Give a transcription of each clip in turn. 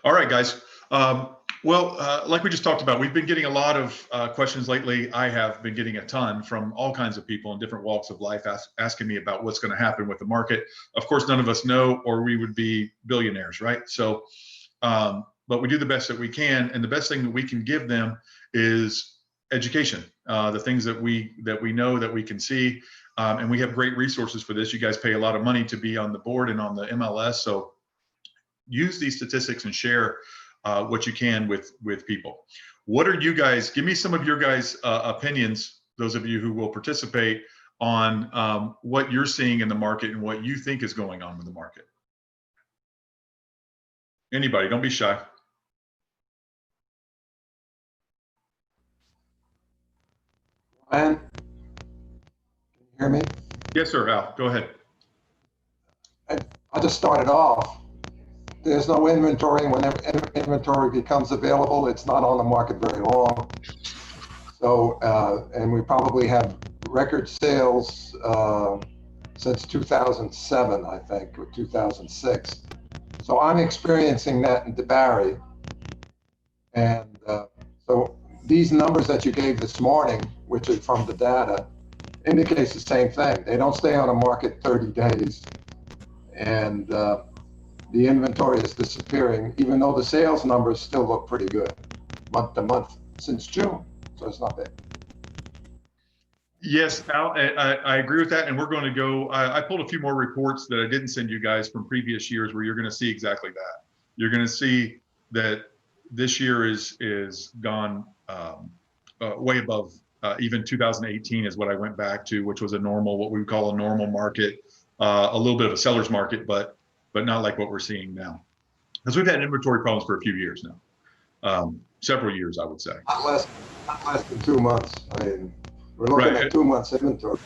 All right, guys. Like we just talked about, we've been getting a lot of questions lately. I have been getting a ton from all kinds of people in different walks of life asking me about what's going to happen with the market. Of course, none of us know, or we would be billionaires, right? So, but we do the best that we can, and the best thing that we can give them is education, the things that we know, that we can see, and we have great resources for this. You guys pay a lot of money to be on the board and on the MLS, so use these statistics and share what you can with people. What are you guys, give me some of your guys' opinions, those of you who will participate, on what you're seeing in the market and what you think is going on with the market. Anybody, don't be shy. Ryan, can you hear me? Yes, sir, Al, go ahead. I'll just start it off. There's no inventory. Whenever inventory becomes available, it's not on the market very long. So, and we probably have record sales since 2007, I think, or 2006. So I'm experiencing that in DeBarry. And so these numbers that you gave this morning, which is from the data, indicates the same thing. They don't stay on the market 30 days. And the inventory is disappearing, even though the sales numbers still look pretty good month to month since June. So it's not bad. Yes, Al, I agree with that. And we're going to go, I pulled a few more reports that I didn't send you guys from previous years where you're going to see exactly that. You're going to see that this year is gone way above even 2018 is what I went back to, which was a normal, what we would call a normal market, a little bit of a seller's market, but not like what we're seeing now. Because we've had inventory problems for a few years now, several years, I would say. Not less than 2 months. I mean, we're looking at 2 months inventory.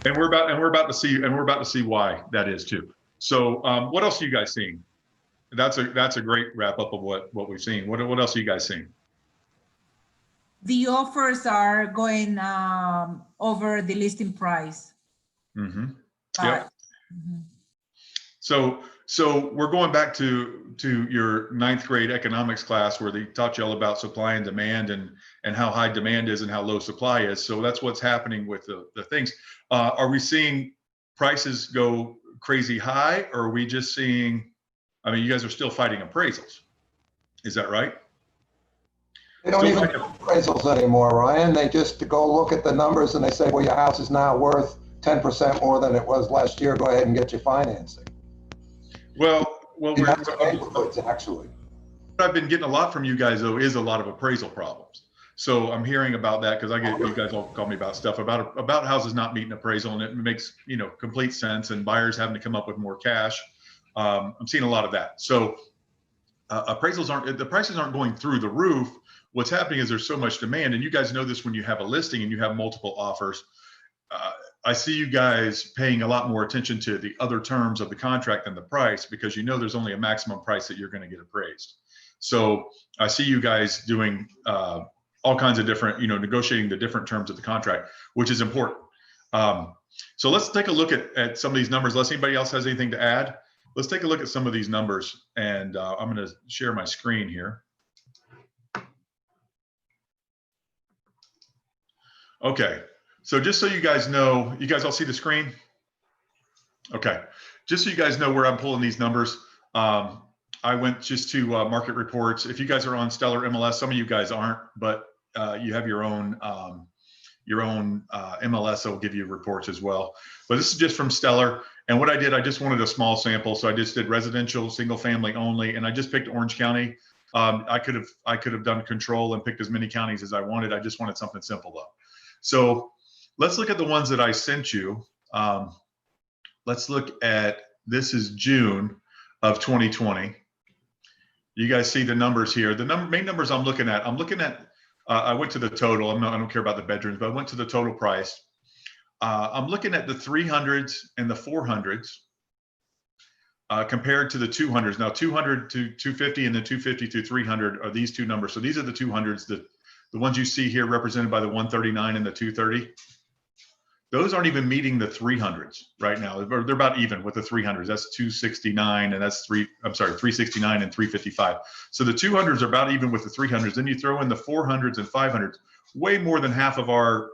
And we're about to see why that is too. So what else are you guys seeing? That's a great wrap up of what we've seen. What else are you guys seeing? The offers are going over the listing price. Mm-hmm. Yep. Mm-hmm. So we're going back to your 9th grade economics class where they taught you all about supply and demand and how high demand is and how low supply is. So that's what's happening with the things. Are we seeing prices go crazy high, or are we just seeing, I mean, you guys are still fighting appraisals. Is that right? They don't even do appraisals anymore, Ryan. They just go look at the numbers and they say, well, your house is now worth 10% more than it was last year. Go ahead and get your financing. Well, actually. What I've been getting a lot from you guys though is a lot of appraisal problems. So I'm hearing about that because I get you guys all call me about stuff about houses not meeting appraisal, and it makes complete sense, and buyers having to come up with more cash. I'm seeing a lot of that. So the prices aren't going through the roof. What's happening is there's so much demand, and you guys know this when you have a listing and you have multiple offers. I see you guys paying a lot more attention to the other terms of the contract than the price, because there's only a maximum price that you're going to get appraised. So I see you guys doing all kinds of different, negotiating the different terms of the contract, which is important. So let's take a look at some of these numbers. Unless anybody else has anything to add, let's take a look at some of these numbers, and I'm going to share my screen here. Okay. So just so you guys know, you guys all see the screen? Okay. Just so you guys know where I'm pulling these numbers, I went just to market reports. If you guys are on Stellar MLS, some of you guys aren't, but you have your own MLS that will give you reports as well. But this is just from Stellar. And what I did, I just wanted a small sample. So I just did residential, single family only, and I just picked Orange County. I could have done control and picked as many counties as I wanted. I just wanted something simple though. So let's look at the ones that I sent you. Let's look at, this is June of 2020. You guys see the numbers here. The main numbers I'm looking at, I went to the total. I don't care about the bedrooms, but I went to the total price. I'm looking at the 300s and the 400s compared to the 200s. Now 200 to 250 and the 250 to 300 are these two numbers. So these are the 200s, the ones you see here represented by the 139 and the 230. those aren't even meeting the 300s right now. They're about even with the 300s. That's 269 and that's 369 and 355. So the 200s are about even with the 300s. Then you throw in the 400s and 500s. Way more than half of our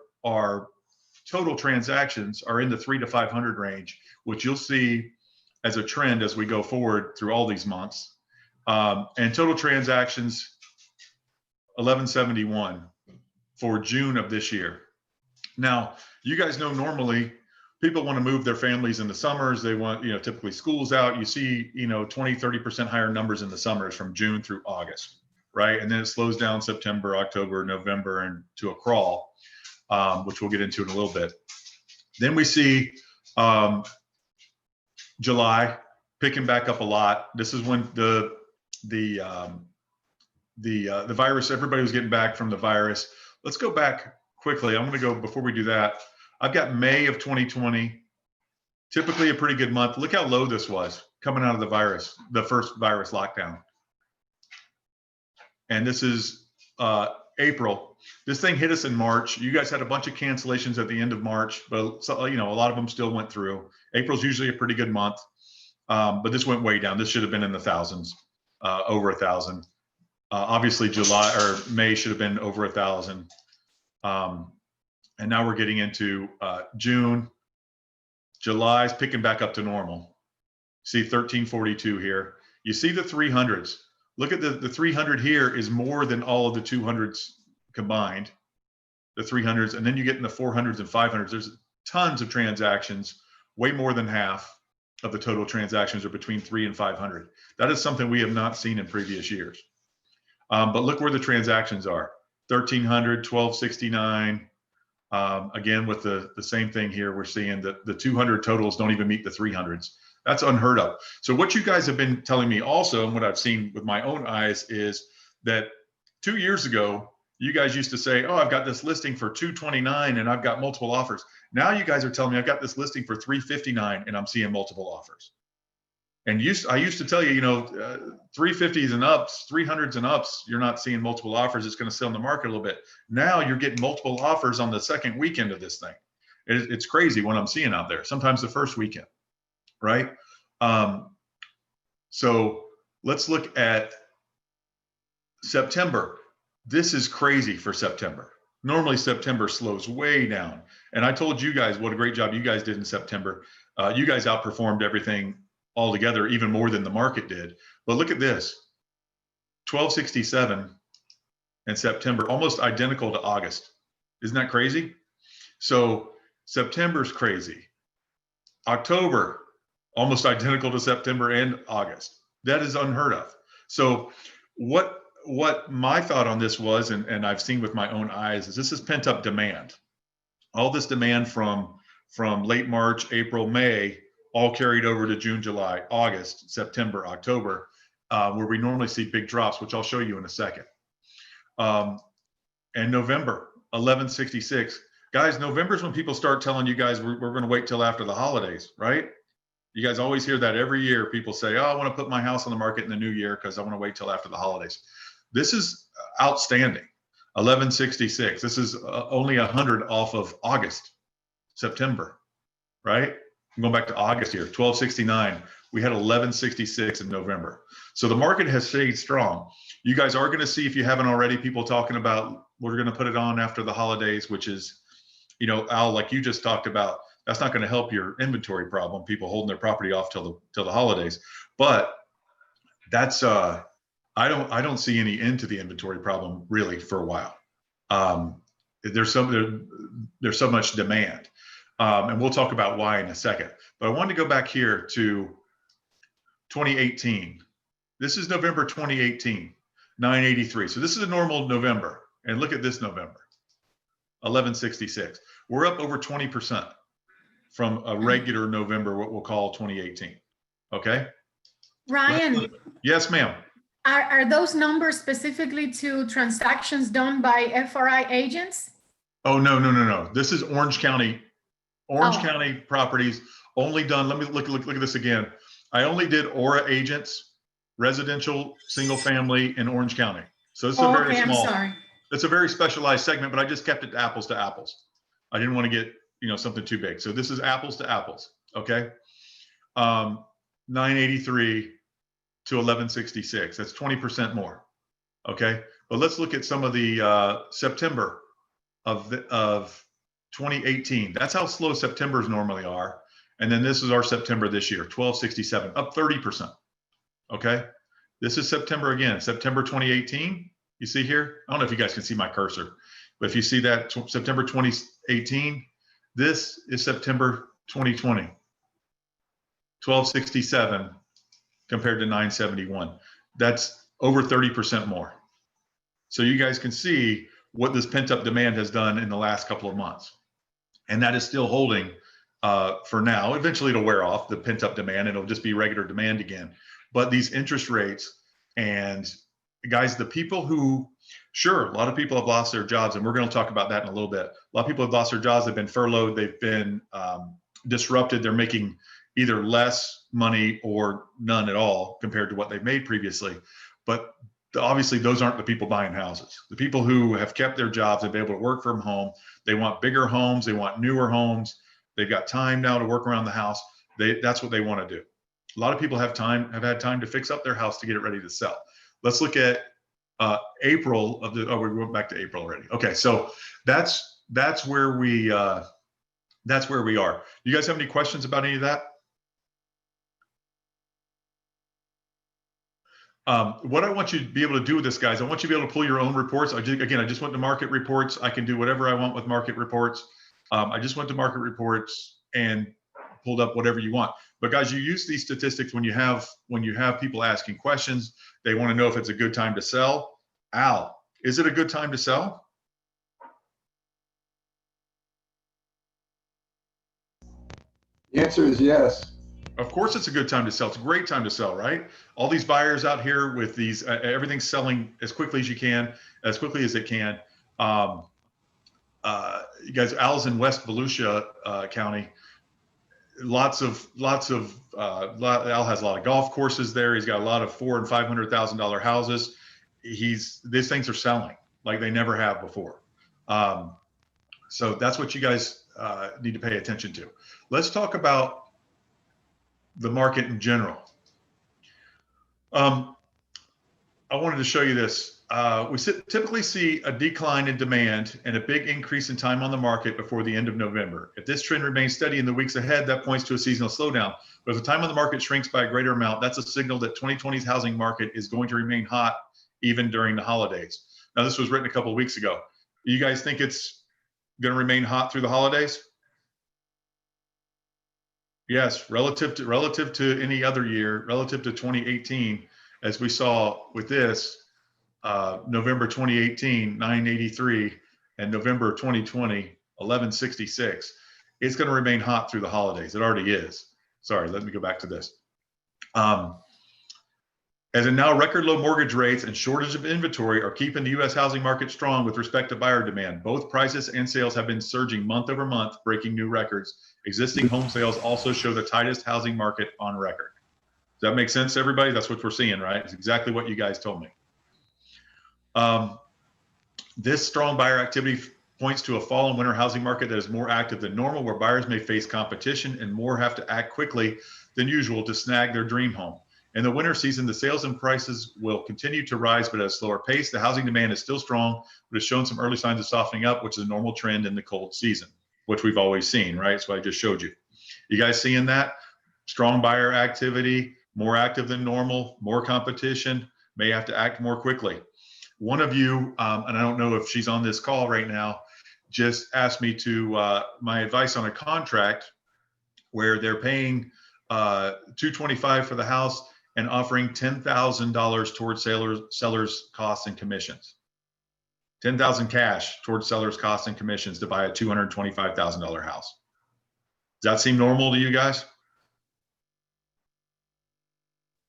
total transactions are in the 300 to 500 range, which you'll see as a trend as we go forward through all these months. And total transactions 1171 for June of this year. Now, you guys know normally people want to move their families in the summers. They want, typically school's out. You see, 20, 30% higher numbers in the summers from June through August, right? And then it slows down September, October, November, and to a crawl, which we'll get into in a little bit. Then we see July picking back up a lot. This is when the virus, everybody was getting back from the virus. Let's go back quickly. I'm going to go, before we do that, I've got May of 2020, typically a pretty good month. Look how low this was coming out of the virus, the first virus lockdown. And this is April. This thing hit us in March. You guys had a bunch of cancellations at the end of March, but a lot of them still went through. April's usually a pretty good month, but this went way down. This should have been in the thousands, over 1,000. Obviously July or May should have been over 1,000. And now we're getting into June. July's picking back up to normal. See 1342 here. You see the 300s. Look at the 300 here is more than all of the 200s combined, the 300s. And then you get in the 400s and 500s. There's tons of transactions. Way more than half of the total transactions are between 300 and 500. That is something we have not seen in previous years. But look where the transactions are. 1,300, 1,269. Again, with the same thing here, we're seeing that the 200 totals don't even meet the 300s. That's unheard of. So what you guys have been telling me also, and what I've seen with my own eyes, is that 2 years ago, you guys used to say, oh, I've got this listing for 229 and I've got multiple offers. Now you guys are telling me I've got this listing for 359 and I'm seeing multiple offers. And I used to tell you, 350s and ups, 300s and ups, you're not seeing multiple offers. It's going to sell in the market a little bit. Now you're getting multiple offers on the second weekend of this thing. It's crazy what I'm seeing out there. Sometimes the first weekend, right? So let's look at September. This is crazy for September. Normally September slows way down. And I told you guys what a great job you guys did in September. You guys outperformed everything altogether, even more than the market did. But look at this, 1267 in September, almost identical to August. Isn't that crazy? So September's crazy. October, almost identical to September and August. That is unheard of. So what my thought on this was, and I've seen with my own eyes, is this is pent up demand. All this demand from late March, April, May, all carried over to June, July, August, September, October, where we normally see big drops, which I'll show you in a second. And November, 1166. Guys, November's when people start telling you guys we're going to wait till after the holidays, right? You guys always hear that every year. People say, oh, I want to put my house on the market in the new year because I want to wait till after the holidays. This is outstanding. 1166. This is only 100 off of August, September, right? I'm going back to August here, 1269. We had 1166 in November. So the market has stayed strong. You guys are going to see, if you haven't already, people talking about we're going to put it on after the holidays, which is, Al, like you just talked about, that's not going to help your inventory problem, people holding their property off till the holidays. But that's I don't see any end to the inventory problem really for a while. There's so much demand. And we'll talk about why in a second. But I wanted to go back here to 2018. This is November 2018, 983. So this is a normal November. And look at this November, 1166. We're up over 20% from a regular November, what we'll call 2018. Okay? Ryan. Yes, ma'am. Are those numbers specifically to transactions done by FRI agents? Oh, no. This is Orange County. County properties only done. Let me look at this again. I only did Aura agents, residential, single family in Orange County. So this is a very small. I'm sorry. It's a very specialized segment, but I just kept it apples to apples. I didn't want to get something too big. So this is apples to apples. Okay. 983 to 1166. That's 20% more. Okay. But let's look at some of the September of 2018. That's how slow Septembers normally are. And then this is our September this year, 1267, up 30%. Okay. This is September again, September 2018. You see here? I don't know if you guys can see my cursor, but if you see that September 2018, this is September 2020, 1267 compared to 971. That's over 30% more. So you guys can see what this pent-up demand has done in the last couple of months. And that is still holding for now. Eventually it'll wear off, the pent-up demand, and it'll just be regular demand again. But these interest rates, and guys, the people who, sure, a lot of people have lost their jobs, and we're going to talk about that in a little bit. A lot of people have lost their jobs. They've been furloughed. They've been disrupted. They're making either less money or none at all compared to what they've made previously. But obviously, those aren't the people buying houses. The people who have kept their jobs and been able to work from home, they want bigger homes. They want newer homes. They've got time now to work around the house. That's what they want to do. A lot of people have had time to fix up their house to get it ready to sell. Let's look at April of we went back to April already. Okay, so that's where we are. You guys have any questions about any of that? What I want you to be able to do with this, guys, I want you to be able to pull your own reports. I just went to market reports. I can do whatever I want with market reports. I just went to market reports and pulled up whatever you want. But guys, you use these statistics when you have people asking questions. They want to know if it's a good time to sell. Al, is it a good time to sell? The answer is yes. Of course it's a good time to sell. It's a great time to sell, right? All these buyers out here with these, everything's selling as quickly as you can, as quickly as it can. You guys, Al's in West Volusia County. Al has a lot of golf courses there. He's got a lot of $400,000 and $500,000 houses. These things are selling like they never have before. So that's what you guys need to pay attention to. Let's talk about the market in general. I wanted to show you this. We typically see a decline in demand and a big increase in time on the market before the end of November. If this trend remains steady in the weeks ahead, that points to a seasonal slowdown. But if the time on the market shrinks by a greater amount, that's a signal that 2020's housing market is going to remain hot even during the holidays. Now, this was written a couple of weeks ago. You guys think it's going to remain hot through the holidays? Yes, relative to any other year, relative to 2018, as we saw with this, November 2018, 983, and November 2020, 1166. It's going to remain hot through the holidays. It already is. Sorry, let me go back to this. As in now, record low mortgage rates and shortage of inventory are keeping the U.S. housing market strong with respect to buyer demand. Both prices and sales have been surging month over month, breaking new records. Existing home sales also show the tightest housing market on record. Does that make sense, everybody? That's what we're seeing, right? It's exactly what you guys told me. This strong buyer activity points to a fall and winter housing market that is more active than normal, where buyers may face competition and more have to act quickly than usual to snag their dream home. In the winter season, the sales and prices will continue to rise, but at a slower pace. The housing demand is still strong, but has shown some early signs of softening up, which is a normal trend in the cold season, which we've always seen, right? So I just showed you. You guys seeing that? Strong buyer activity, more active than normal, more competition, may have to act more quickly. One of you, and I don't know if she's on this call right now, just asked me to my advice on a contract where they're paying $225 for the house and offering $10,000 towards sellers' costs and commissions. $10,000 cash towards sellers' costs and commissions to buy a $225,000 house. Does that seem normal to you guys?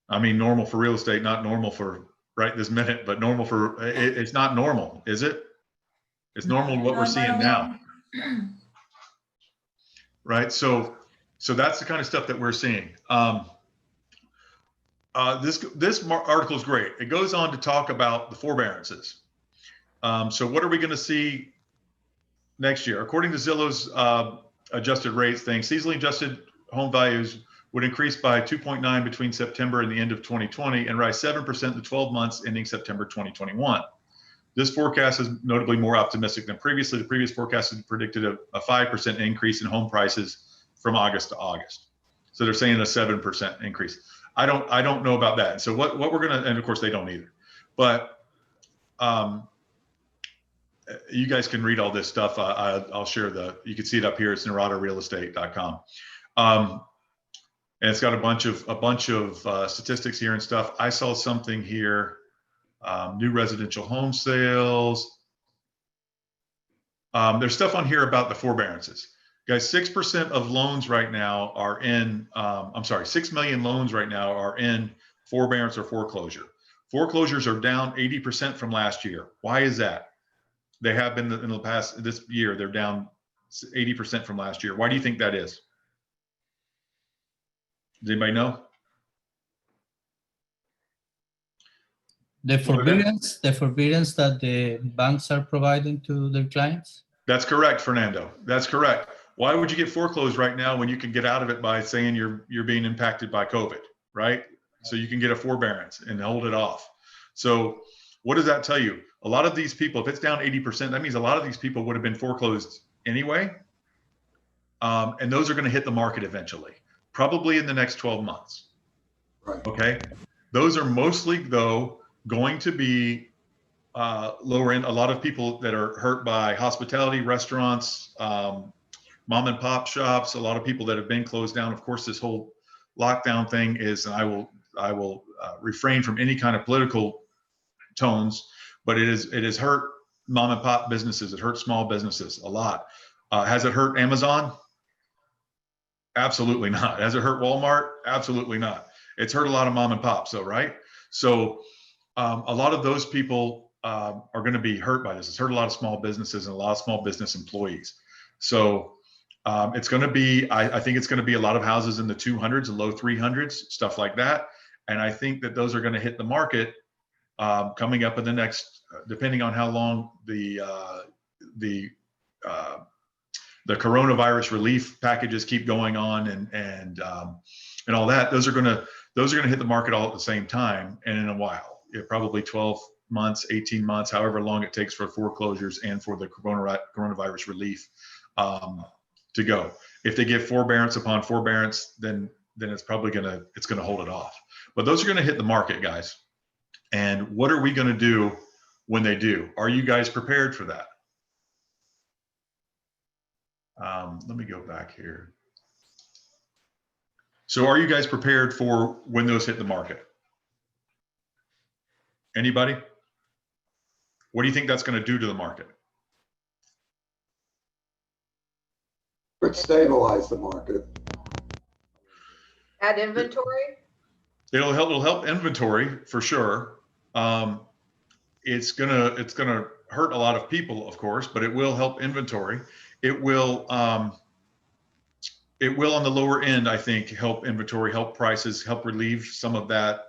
I mean, normal for real estate, not normal for right this minute, but normal for, it's not normal, is it? It's normal what we're seeing now. Right, so that's the kind of stuff that we're seeing. This article is great. It goes on to talk about the forbearances. So what are we going to see next year? According to Zillow's adjusted rates thing. Seasonally adjusted home values would increase by 2.9 between September and the end of 2020 and rise 7% in the 12 months ending September 2021. This forecast is notably more optimistic than previously. The previous forecast had predicted a 5% increase in home prices from August to August. So they're saying a 7% increase. I don't know about that. So what we're gonna, and of course they don't either, but you guys can read all this stuff. I'll share you can see it up here. It's NaradaRealEstate.com. And it's got a bunch of statistics here and stuff. I saw something here, new residential home sales. There's stuff on here about the forbearances. Guys, 6% of loans right now are in, 6 million loans right now are in forbearance or foreclosure. Foreclosures are down 80% from last year. Why is that? They have been in the past, this year, they're down 80% from last year. Why do you think that is? Does anybody know? The forbearance that the banks are providing to their clients? That's correct, Fernando. That's correct. Why would you get foreclosed right now when you can get out of it by saying you're being impacted by COVID, right? So you can get a forbearance and hold it off. So what does that tell you? A lot of these people, if it's down 80%, that means a lot of these people would have been foreclosed anyway. And those are going to hit the market eventually, probably in the next 12 months. Right. Okay. Those are mostly, though, going to be lower end. A lot of people that are hurt by hospitality, restaurants, mom and pop shops, a lot of people that have been closed down. Of course, this whole lockdown thing is, and I will refrain from any kind of political tones, but it has hurt mom and pop businesses. It hurts small businesses a lot. Has it hurt Amazon? Absolutely not. Has it hurt Walmart? Absolutely not. It's hurt a lot of mom and pops, though, right? So a lot of those people are going to be hurt by this. It's hurt a lot of small businesses and a lot of small business employees. So it's going to be, I think it's going to be a lot of houses in the 200s and low 300s, stuff like that. And I think that those are going to hit the market coming up in the next, depending on how long the coronavirus relief packages keep going on and all that. Those are going to hit the market all at the same time and in a while. Probably 12 months, 18 months, however long it takes for foreclosures and for the coronavirus relief to go. If they give forbearance upon forbearance, then it's probably gonna hold it off. But those are gonna hit the market, guys. And what are we gonna do when they do? Are you guys prepared for that? Let me go back here. So are you guys prepared for when those hit the market? Anybody? What do you think that's going to do to the market? Could stabilize the market. Add inventory? It'll help inventory for sure. It's gonna hurt a lot of people, of course, but it will help inventory. It will on the lower end, I think, help inventory, help prices, help relieve some of that,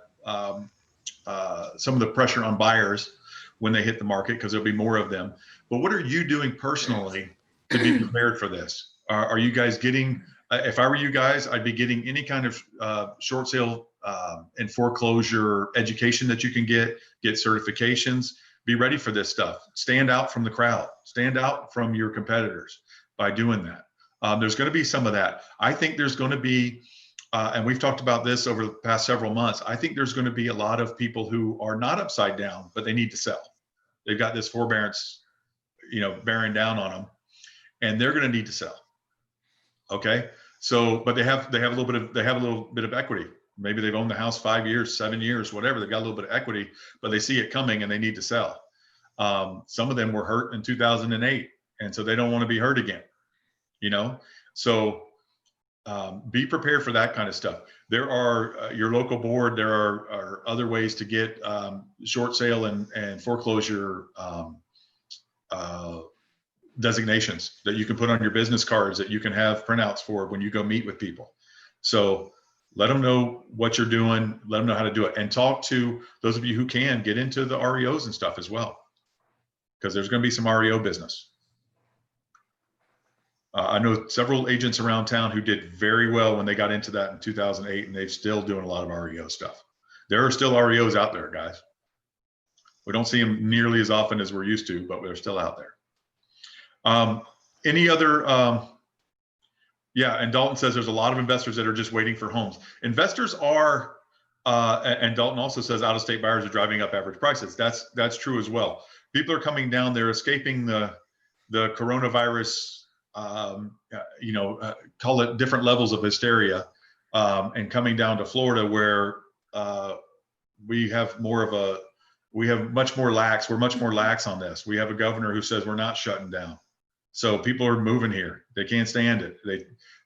some of the pressure on buyers when they hit the market, because there'll be more of them. But what are you doing personally to be prepared for this? Are you guys getting, if I were you guys, I'd be getting any kind of short sale and foreclosure education that you can get certifications, be ready for this stuff. Stand out from the crowd, stand out from your competitors by doing that. There's going to be some of that. I think there's going to be, and we've talked about this over the past several months, I think there's going to be a lot of people who are not upside down, but they need to sell. They've got this forbearance, bearing down on them, and they're going to need to sell. Okay. So, but they have a little bit of equity. Maybe they've owned the house 5 years, 7 years, whatever. They've got a little bit of equity, but they see it coming and they need to sell. Some of them were hurt in 2008, and so they don't want to be hurt again. So be prepared for that kind of stuff. There are your local board. There are other ways to get short sale and foreclosure designations that you can put on your business cards that you can have printouts for when you go meet with people. So let them know what you're doing, let them know how to do it, and talk to those of you who can get into the REOs and stuff as well, because there's going to be some REO business. I know several agents around town who did very well when they got into that in 2008, and they're still doing a lot of REO stuff. There are still REOs out there, guys. We don't see them nearly as often as we're used to, but they're still out there. Any other, yeah, and Dalton says there's a lot of investors that are just waiting for homes. Investors are, and Dalton also says out-of-state buyers are driving up average prices. That's true as well. People are coming down, they're escaping the coronavirus, call it different levels of hysteria, and coming down to Florida where we have much more lax. We're much more lax on this. We have a governor who says we're not shutting down. So people are moving here. They can't stand it.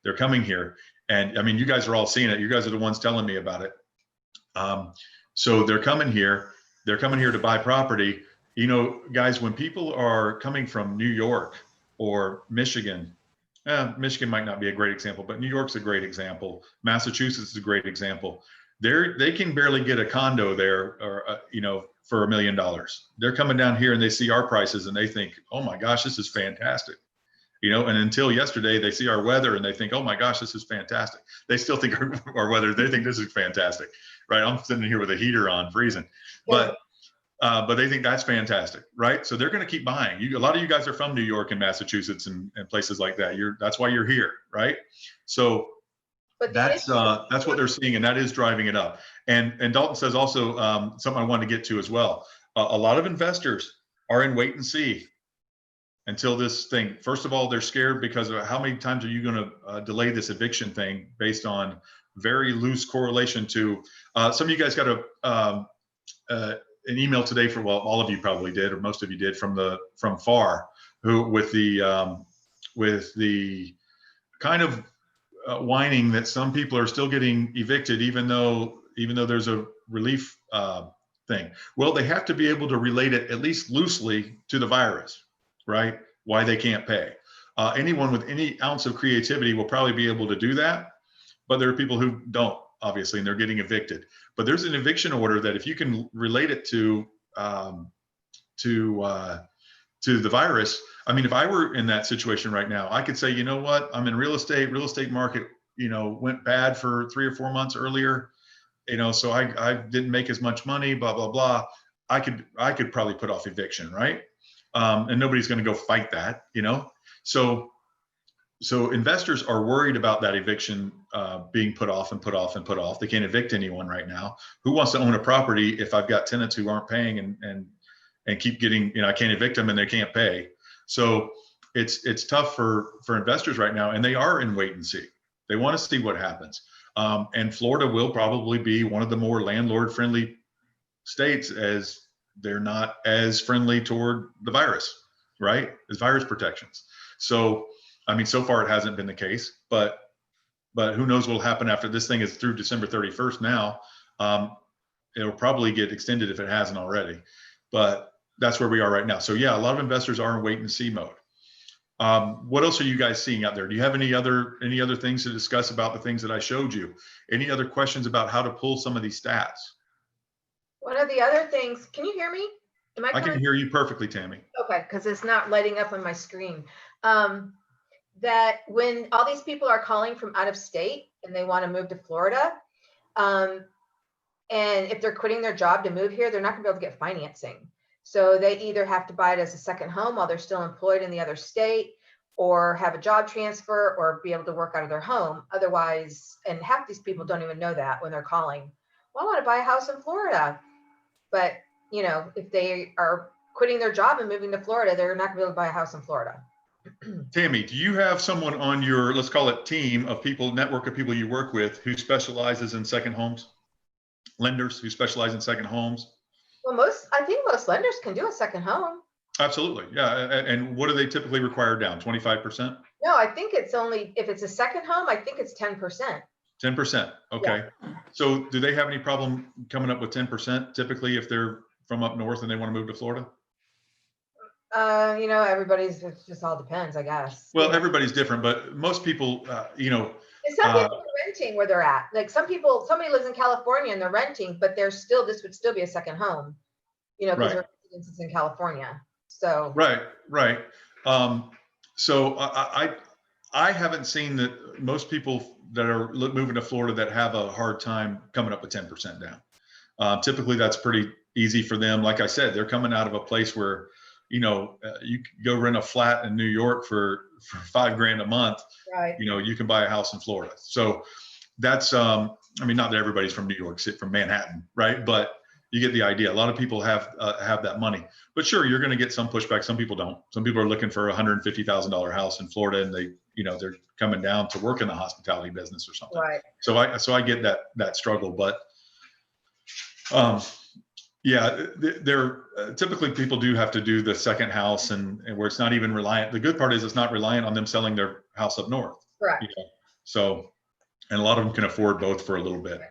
They're coming here. And I mean, you guys are all seeing it. You guys are the ones telling me about it. So they're coming here. They're coming here to buy property. You know, guys, when people are coming from New York or Michigan, Michigan might not be a great example, but New York's a great example. Massachusetts is a great example. They can barely get a condo there, or for $1 million. They're coming down here and they see our prices and they think, oh my gosh, this is fantastic. And until yesterday, they see our weather and they think, oh my gosh, this is fantastic. They still think our weather, they think this is fantastic, right? I'm sitting here with a heater on, freezing, but they think that's fantastic, right? So they're going to keep buying. A lot of you guys are from New York and Massachusetts and places like that. That's why you're here, right? So that's what they're seeing, and that is driving it up. And Dalton says also something I wanted to get to as well. A lot of investors are in wait and see until this thing. First of all, they're scared because of how many times are you going to delay this eviction thing based on very loose correlation to some of you guys got an email today for, well, all of you probably did, or most of you did, from FAR, who with the kind of whining that some people are still getting evicted, even though there's a relief thing. Well, they have to be able to relate it at least loosely to the virus, right? Why they can't pay. Anyone with any ounce of creativity will probably be able to do that, but there are people who don't, obviously, and they're getting evicted. But there's an eviction order that if you can relate it to the virus. I mean, if I were in that situation right now, I could say, you know what, I'm in real estate market, went bad for 3 or 4 months earlier, so I didn't make as much money, blah, blah, blah. I could probably put off eviction, right? And nobody's going to go fight that, So investors are worried about that eviction being put off and put off and put off. They can't evict anyone right now. Who wants to own a property if I've got tenants who aren't paying and keep getting, I can't evict them and they can't pay. So it's tough for investors right now, and they are in wait and see. They want to see what happens. And Florida will probably be one of the more landlord friendly states, as they're not as friendly toward the virus, right? As virus protections. So, I mean, so far it hasn't been the case, but who knows what will happen after this thing is through December 31st now. It'll probably get extended if it hasn't already, but that's where we are right now. So yeah, a lot of investors are in wait and see mode. What else are you guys seeing out there? Do you have any other things to discuss about the things that I showed you? Any other questions about how to pull some of these stats? One of the other things, can you hear me? I can hear you perfectly, Tammy. Okay, because it's not lighting up on my screen. That when all these people are calling from out of state and they want to move to Florida, and if they're quitting their job to move here, they're not going to be able to get financing. So they either have to buy it as a second home while they're still employed in the other state, or have a job transfer, or be able to work out of their home. Otherwise, and half these people don't even know that when they're calling, well, I want to buy a house in Florida. But, if they are quitting their job and moving to Florida, they're not going to be able to buy a house in Florida. Tammy, do you have someone on your, let's call it team of people, network of people you work with who specializes in second homes? Lenders who specialize in second homes? Well, I think most lenders can do a second home. Absolutely, yeah. And what do they typically require down? 25%? No, I think it's only, if it's a second home, I think it's 10%. 10%, okay. Yeah. So do they have any problem coming up with 10% typically if they're from up north and they want to move to Florida? It just all depends, I guess. Well, everybody's different, but most people, And some people are renting where they're at. Like somebody lives in California and they're renting, but this would still be a second home, because their residence is in California. So. Right. So I haven't seen that most people that are moving to Florida that have a hard time coming up with 10% down. Typically, that's pretty easy for them. Like I said, they're coming out of a place where, you could go rent a flat in New York for $5,000 a month. Right. You can buy a house in Florida. So that's, I mean, not that everybody's from New York, from Manhattan, right? But you get the idea. A lot of people have that money. But sure, you're going to get some pushback. Some people don't. Some people are looking for a $150,000 house in Florida, and they're coming down to work in the hospitality business or something. Right. So I get that struggle, but yeah, they're typically people do have to do the second house, and where it's not even reliant. The good part is it's not reliant on them selling their house up north. Correct. So, and a lot of them can afford both for a little bit,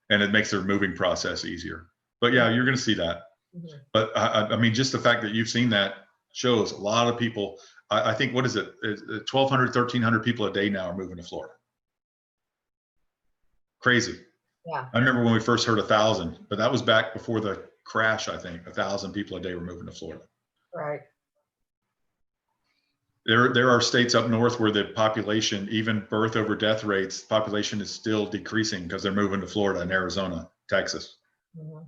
and it makes their moving process easier. But yeah, you're going to see that. Mhm. But I mean, just the fact that you've seen that shows a lot of people. I think, what is it? 1,200, 1,300 people a day now are moving to Florida. Crazy. Yeah. I remember when we first heard 1,000, but that was back before the crash. I think 1,000 people a day were moving to Florida. Right. There are states up north where the population, even birth over death rates, population is still decreasing because they're moving to Florida and Arizona, Texas. Mhm.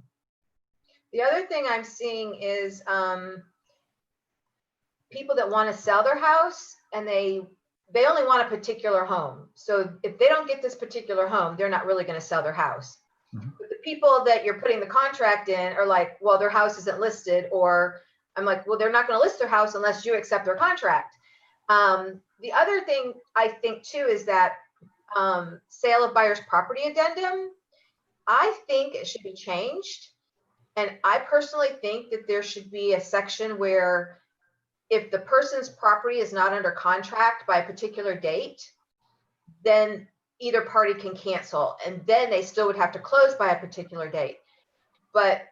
The other thing I'm seeing is people that want to sell their house, and they only want a particular home. So if they don't get this particular home, they're not really going to sell their house. Mhm. But the people that you're putting the contract in are like, well, their house isn't listed, or I'm like, well, they're not going to list their house unless you accept their contract. The other thing I think too is that sale of buyer's property addendum, I think it should be changed. And I personally think that there should be a section where if the person's property is not under contract by a particular date, then either party can cancel, and then they still would have to close by a particular date. But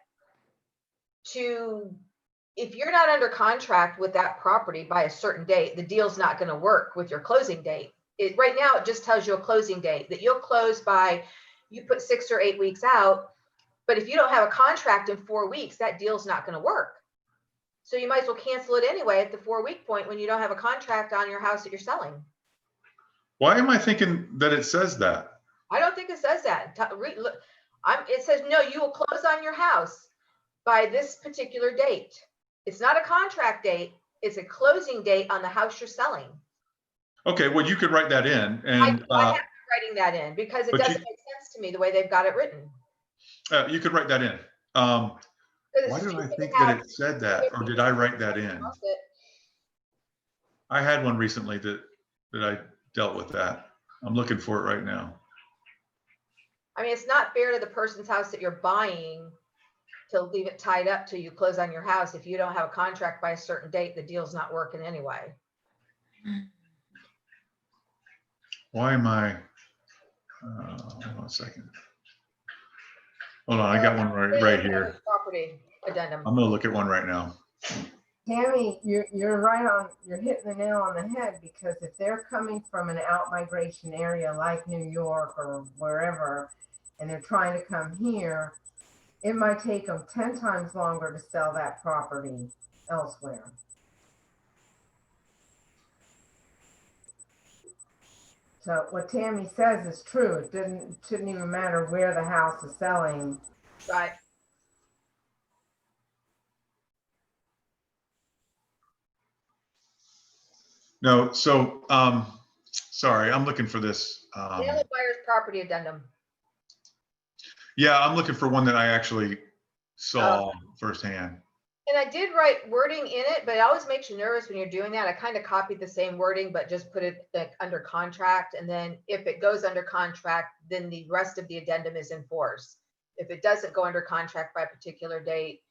if you're not under contract with that property by a certain date, the deal's not going to work with your closing date. Right now, it just tells you a closing date that you'll close by, you put 6 or 8 weeks out. But if you don't have a contract in 4 weeks, that deal's not going to work. So you might as well cancel it anyway at the 4-week point when you don't have a contract on your house that you're selling. Why am I thinking that it says that? I don't think it says that. It says, no, you will close on your house by this particular date. It's not a contract date. It's a closing date on the house you're selling. Okay, well, you could write that in. And I have been writing that in because it doesn't make sense to me the way they've got it written. You could write that in. Why did I think that it said that, or did I write that in? I had one recently that I dealt with that. I'm looking for it right now. I mean, it's not fair to the person's house that you're buying to leave it tied up till you close on your house. If you don't have a contract by a certain date, the deal's not working anyway. Why am I? Hold on a second. Hold on, I got one right here. Property addendum. I'm gonna look at one right now. Tammy, you're right on, you're hitting the nail on the head, because if they're coming from an out migration area like New York or wherever, and they're trying to come here, it might take them 10 times longer to sell that property elsewhere. So what Tammy says is true. It shouldn't even matter where the house is selling. Right. No, so sorry, I'm looking for this. Sale of buyer's property addendum. Yeah, I'm looking for one that I actually saw firsthand. And I did write wording in it, but it always makes you nervous when you're doing that. I kind of copied the same wording, but just put it like under contract. And then if it goes under contract, then the rest of the addendum is in force. If it doesn't go under contract by a particular date,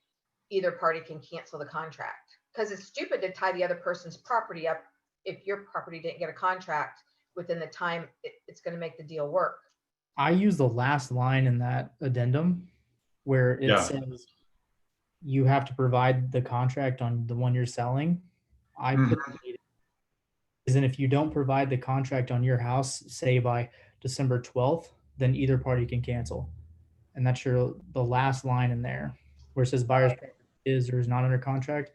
either party can cancel the contract. Because it's stupid to tie the other person's property up if your property didn't get a contract within the time it's going to make the deal work. I use the last line in that addendum where it says you have to provide the contract on the one you're selling. I put is, and if you don't provide the contract on your house, say by December 12th, then either party can cancel. And that's the last line in there where it says buyer's is or is not under contract.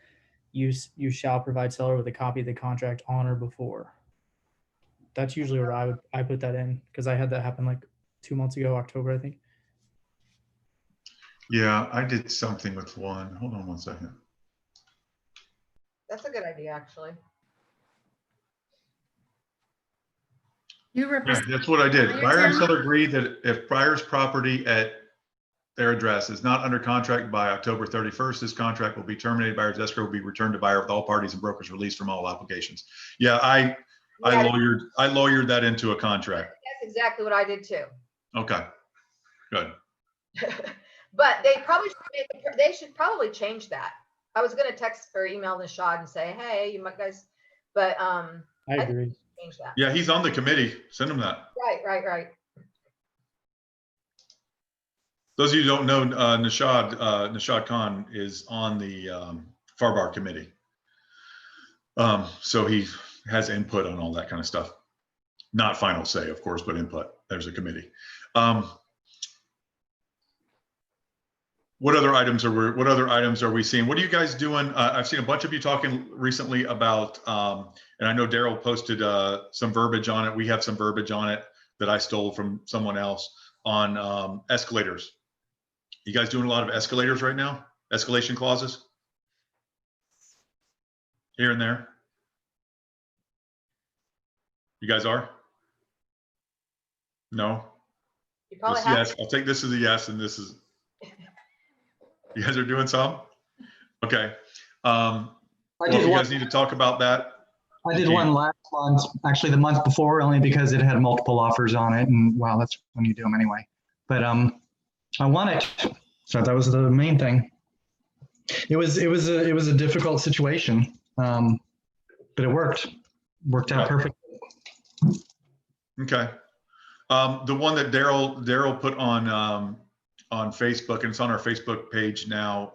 You shall provide seller with a copy of the contract on or before. That's usually where I put that in, because I had that happen like 2 months ago, October, I think. Yeah, I did something with one. Hold on one second. That's a good idea, actually. You Yeah, represent. that's what I did. Buyer, Buyer and Tammy? seller agree that if buyer's property at their address is not under contract by October 31st, this contract will be terminated. Buyer's escrow will be returned to buyer with all parties and brokers released from all obligations. Yeah, I Yeah, lawyered that into a contract. that's exactly what I did too. Okay, good. But they should probably change that. I was gonna text or email Nishad and say, hey, you might guys, but I agree. change that. Yeah, he's on the committee. Send him that. Right. Those of you who don't know, Nishad Khan is on the FARBAR committee. So he has input on all that kind of stuff. Not final say, of course, but input. There's a committee. What other items are we seeing? What are you guys doing? I've seen a bunch of you talking recently about, and I know Daryl posted some verbiage on it. We have some verbiage on it that I stole from someone else on escalators. You guys doing a lot of escalators right now? Escalation clauses? Here and there? You guys are? No? You probably This, have. yes, I'll take this as a yes, and this is, you guys are doing some? Okay. Well, if you guys need to talk about that. I did one last month, actually the month before, only because it had multiple offers on it, and wow, that's when you do them anyway. But I won it, so that was the main thing. It was a difficult situation, but it worked out perfect. Okay. The one that Daryl put on Facebook, and it's on our Facebook page now.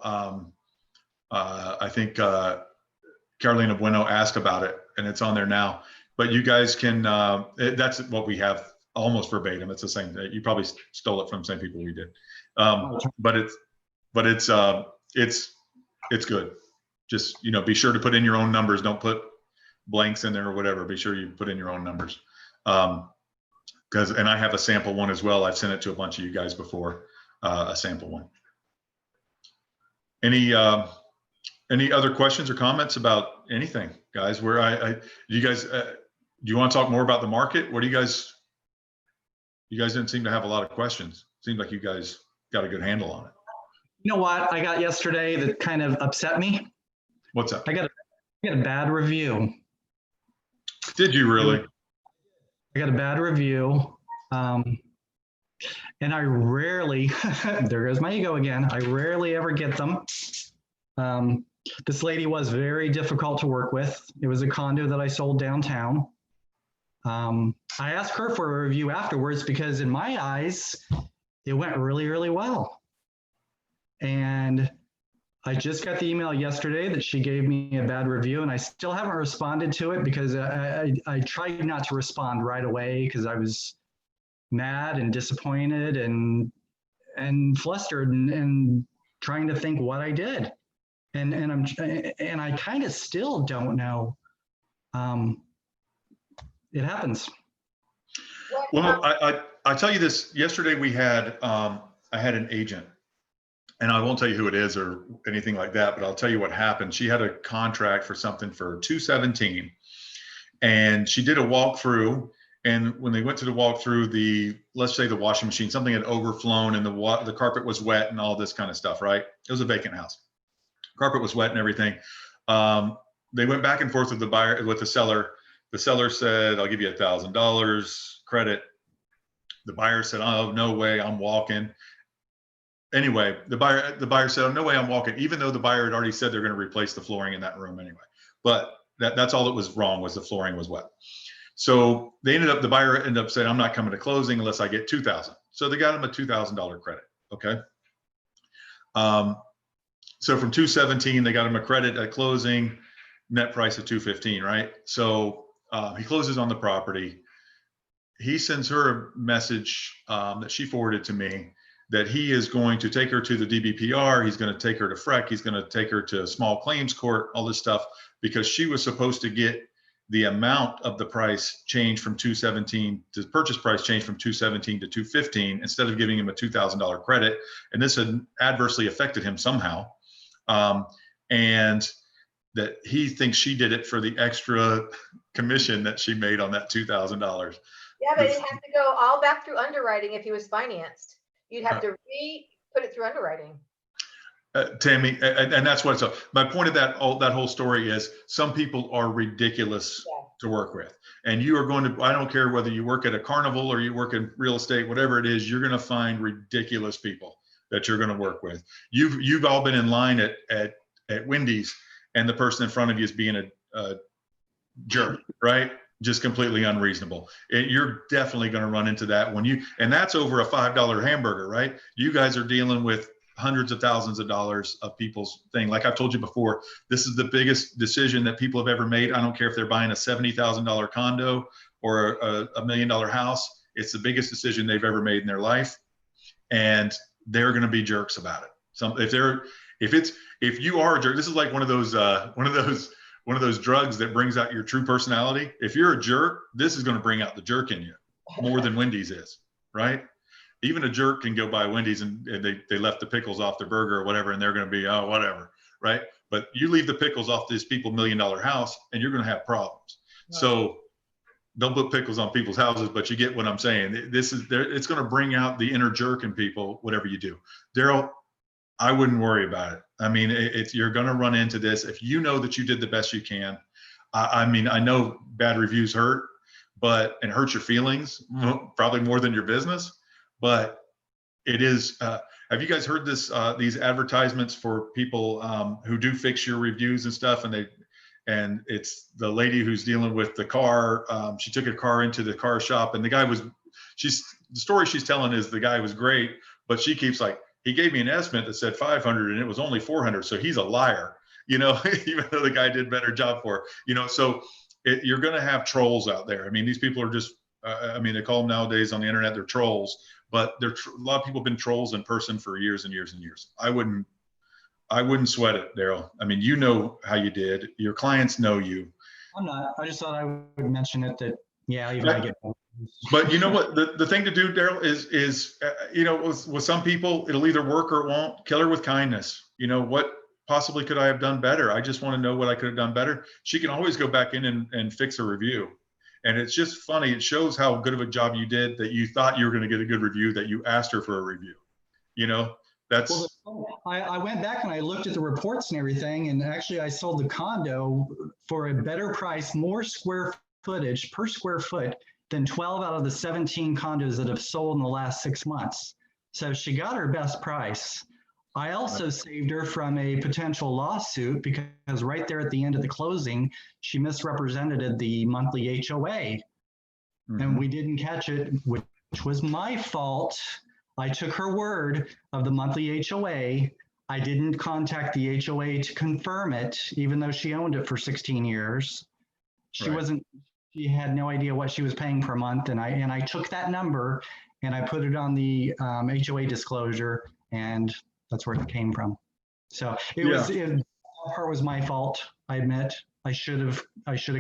I think Carolina Bueno asked about it, and it's on there now. But you guys can. That's what we have almost verbatim. It's the same thing. You probably stole it from the same people we did. But it's good. Just, you know, be sure to put in your own numbers. Don't put blanks in there or whatever. Be sure you put in your own numbers. And I have a sample one as well. I've sent it to a bunch of you guys before, a sample one. Any other questions or comments about anything, guys? Do you want to talk more about the market? What do you guys didn't seem to have a lot of questions. Seems like you guys got a good handle on it. You know what I got yesterday that kind of upset me? What's up? I got a bad review. Did you really? I got a bad review. And I rarely, there goes my ego again. I rarely ever get them. This lady was very difficult to work with. It was a condo that I sold downtown. I asked her for a review afterwards because in my eyes, it went really, really well. And I just got the email yesterday that she gave me a bad review, and I still haven't responded to it because I tried not to respond right away because I was mad and disappointed and flustered and trying to think what I did. And I kind of still don't know. It happens. Well, I tell you this. Yesterday we had I had an agent, and I won't tell you who it is or anything like that, but I'll tell you what happened. She had a contract for something for $217, and she did a walkthrough. And when they went to the walkthrough, let's say the washing machine, something had overflown, and the carpet was wet and all this kind of stuff. Right? It was a vacant house. Carpet was wet and everything. They went back and forth with the seller. The seller said, "I'll give you $1,000 credit." The buyer said, "Oh, no way, I'm walking." Anyway, the buyer said, "Oh, no way, I'm walking," even though the buyer had already said they're going to replace the flooring in that room anyway. But that's all that was wrong, was the flooring was wet. So the buyer ended up saying, "I'm not coming to closing unless I get $2,000." So they got him a $2,000 credit. Okay. So from $217, they got him a credit at closing, net price of $215, right? So he closes on the property. He sends her a message that she forwarded to me that he is going to take her to the DBPR. He's going to take her to FREC. He's going to take her to small claims court, all this stuff, because she was supposed to get the amount of the price changed from 217 to purchase price changed from 217 to 215 instead of giving him a $2,000 credit. And this had adversely affected him somehow. And that he thinks she did it for the extra commission that she made on that $2,000. Yeah, but it'd have to go all back through underwriting if he was financed. You'd have to put it through underwriting. Tammy, and that's what. So my point of that whole story is some people are ridiculous to work with, and you are going to. I don't care whether you work at a carnival or you work in real estate, whatever it is, you're going to find ridiculous people that you're going to work with. You've all been in line at Wendy's, and the person in front of you is being a jerk, right? Just completely unreasonable. You're definitely going to run into that and that's over a $5 hamburger, right? You guys are dealing with hundreds of thousands of dollars of people's thing. Like I've told you before, this is the biggest decision that people have ever made. I don't care if they're buying a $70,000 condo or a $1 million house. It's the biggest decision they've ever made in their life. And they're going to be jerks about it. If you are a jerk, this is like one of those drugs that brings out your true personality. If you're a jerk, this is going to bring out the jerk in you more than Wendy's is, right? Even a jerk can go by Wendy's and they left the pickles off their burger or whatever, and they're going to be, oh, whatever, right? But you leave the pickles off this people $1 million house and you're going to have problems. Right. So don't put pickles on people's houses, but you get what I'm saying. It's going to bring out the inner jerk in people, whatever you do. Daryl, I wouldn't worry about it. I mean, you're going to run into this. If you know that you did the best you can, I mean, I know bad reviews hurt, and hurt your feelings, probably more than your business. But it is. Have you guys heard these advertisements for people who do fix your reviews and stuff? And it's the lady who's dealing with the car. She took a car into the car shop, and the story she's telling is the guy was great, but she keeps like, he gave me an estimate that said 500 and it was only 400. So he's a liar, even though the guy did a better job for her, so you're going to have trolls out there. I mean, these people are just, they call them nowadays on the internet, they're trolls, but a lot of people have been trolls in person for years and years and years. I wouldn't sweat it, Daryl. I mean, you know how you did. Your clients know you. I'm not. I just thought I would mention it that, yeah, you gotta get. But you know what? The thing to do, Daryl, is with some people, it'll either work or it won't. Kill her with kindness. What possibly could I have done better? I just want to know what I could have done better. She can always go back in and fix a review. And it's just funny. It shows how good of a job you did that you thought you were going to get a good review, that you asked her for a review. That's. Well, I went back and I looked at the reports and everything, and actually I sold the condo for a better price, more square footage per square foot than 12 out of the 17 condos that have sold in the last 6 months. So she got her best price. I also saved her from a potential lawsuit because right there at the end of the closing, she misrepresented the monthly HOA. And we didn't catch it, which was my fault. I took her word of the monthly HOA. I didn't contact the HOA to confirm it, even though she owned it for 16 years. She had no idea what she was paying per month. And I took that number and I put it on the HOA disclosure, and that's where it came from. So that part was my fault. I admit I should have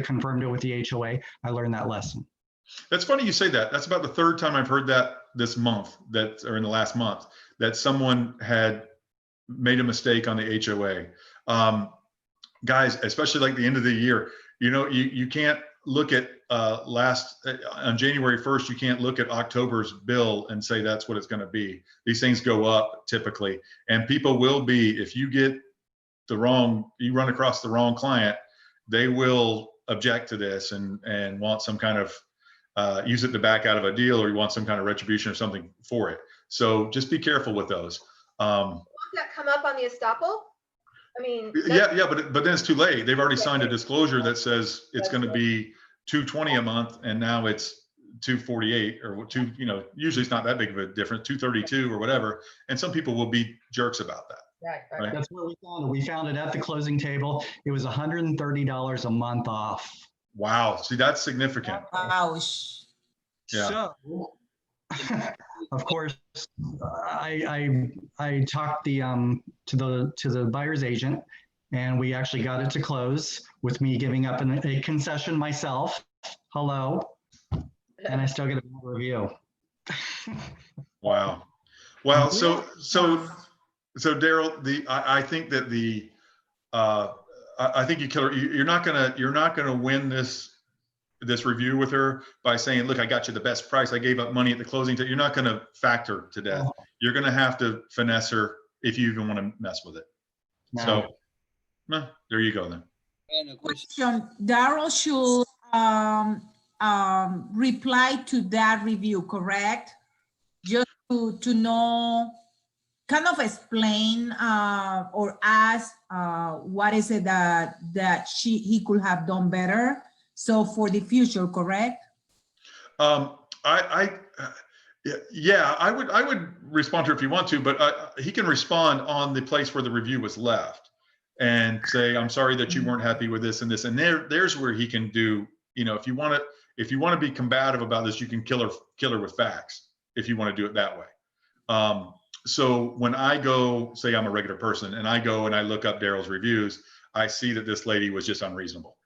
confirmed it with the HOA. I learned that lesson. That's funny you say that. That's about the third time I've heard that this month, or in the last month, that someone had made a mistake on the HOA. Guys, especially like the end of the year, you can't look at on January 1st, you can't look at October's bill and say that's what it's going to be. These things go up typically, and people will be, if you get you run across the wrong client, they will object to this and want some kind of use it to back out of a deal, or you want some kind of retribution or something for it. So just be careful with those. Won't that come up on the estoppel? I mean, but then it's too late. They've already signed a disclosure that says it's going to be $220 a month, and now it's $248 or usually it's not that big of a difference, $232 or whatever. And some people will be jerks about that. Right. That's where we found it. We found it at the closing table. It was $130 a month off. Wow. See, that's significant. Ouch. Yeah. So, of course, I talked to the buyer's agent, and we actually got it to close with me giving up a concession myself. Hello. And I still get a bad review. Wow. Well, so Daryl, I think that I think you're not gonna win this review with her by saying, look, I got you the best price. I gave up money at the closing. You're not gonna factor to death. You're gonna have to finesse her if you even want to mess with it. No. So there you go then. Question, Daryl should reply to that review, correct? Just to know, kind of explain or ask what is it that he could have done better. So for the future, correct? Yeah, I would respond to her if you want to, but he can respond on the place where the review was left and say, I'm sorry that you weren't happy with this and this. And there's where he can do, if you want to be combative about this, you can kill her with facts if you want to do it that way. So when I go, say I'm a regular person and I go and I look up Daryl's reviews, I see that this lady was just unreasonable.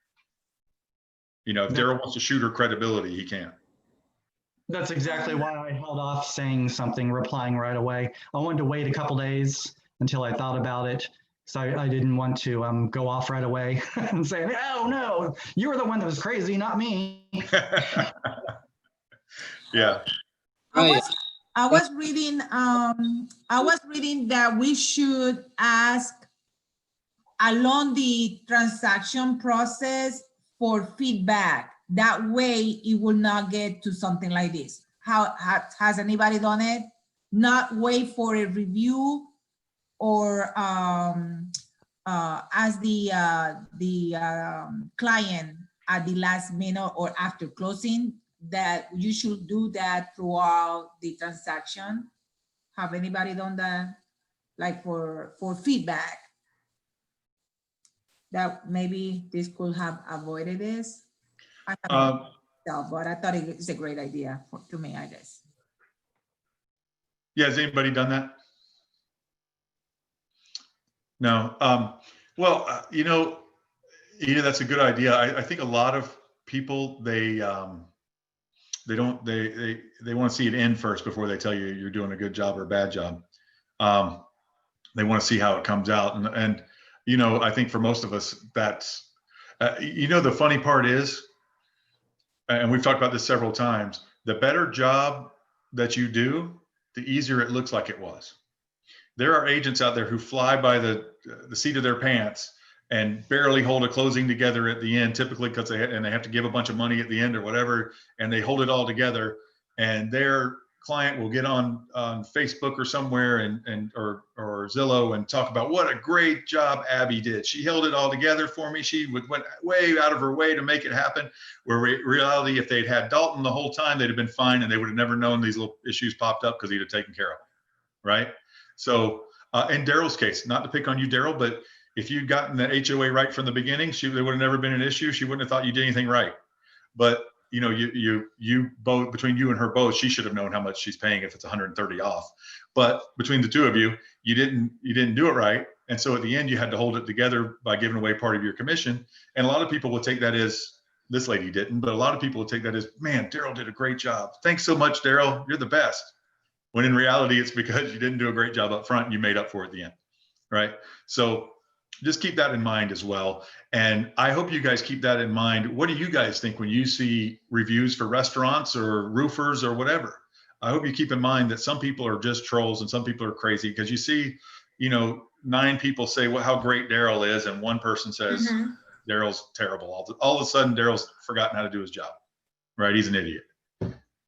If Daryl wants to shoot her credibility, he can. That's exactly why I held off saying something, replying right away. I wanted to wait a couple days until I thought about it. So I didn't want to go off right away and say, oh no, you were the one that was crazy, not me. Yeah. I was reading that we should ask along the transaction process for feedback. That way it will not get to something like this. Has anybody done it? Not wait for a review or as the client at the last minute or after closing, that you should do that throughout the transaction. Have anybody done that? Like for feedback? That maybe this could have avoided this. I haven't but I thought it's a great idea to me, I guess. Yeah, has anybody done that? No. Well, that's a good idea. I think a lot of people, they want to see it end first before they tell you you're doing a good job or a bad job. They want to see how it comes out. And I think for most of us, that's, the funny part is, and we've talked about this several times, the better job that you do, the easier it looks like it was. There are agents out there who fly by the seat of their pants and barely hold a closing together at the end, typically because they have to give a bunch of money at the end or whatever, and they hold it all together, and their client will get on Facebook or somewhere or Zillow and talk about what a great job Abby did. She held it all together for me. She went way out of her way to make it happen. Where reality, if they'd had Dalton the whole time, they'd have been fine and they would have never known these little issues popped up because he'd have taken care of them, right? So in Daryl's case, not to pick on you, Daryl, but if you'd gotten the HOA right from the beginning, there would have never been an issue. She wouldn't have thought you did anything right. But you both, between you and her both, she should have known how much she's paying if it's 130 off. But between the two of you, you didn't do it right. And so at the end, you had to hold it together by giving away part of your commission. And a lot of people will take that as, this lady didn't, but a lot of people will take that as, man, Daryl did a great job. Thanks so much, Daryl. You're the best. When in reality, it's because you didn't do a great job up front and you made up for it at the end, right? So just keep that in mind as well. And I hope you guys keep that in mind. What do you guys think when you see reviews for restaurants or roofers or whatever? I hope you keep in mind that some people are just trolls and some people are crazy, because you see, 9 people say how great Daryl is, and one person says Daryl's terrible. All of a sudden, Daryl's forgotten how to do his job, right? He's an idiot,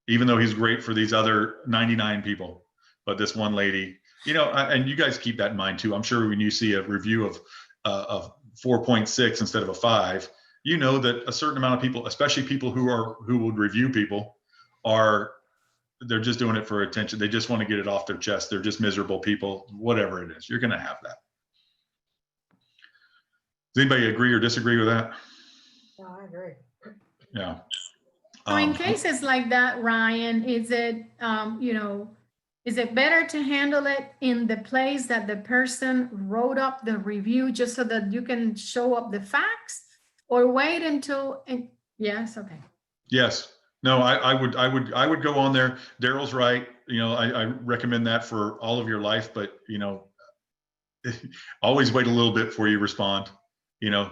even though he's great for these other 99 people. But this one lady, and you guys keep that in mind too. I'm sure when you see a review of 4.6 instead of a 5, that a certain amount of people, especially people who would review people, they're just doing it for attention. They just want to get it off their chest. They're just miserable people, whatever it is. You're going to have that. Does anybody agree or disagree with that? No, I agree. Yeah. So in cases like that, Ryan, is it, Is it better to handle it in the place that the person wrote up the review just so that you can show up the facts, or wait until, yes, okay. Yes. No, I would go on there. Daryl's right. You know, I recommend that for all of your life, but you know, always wait a little bit before you respond. You know,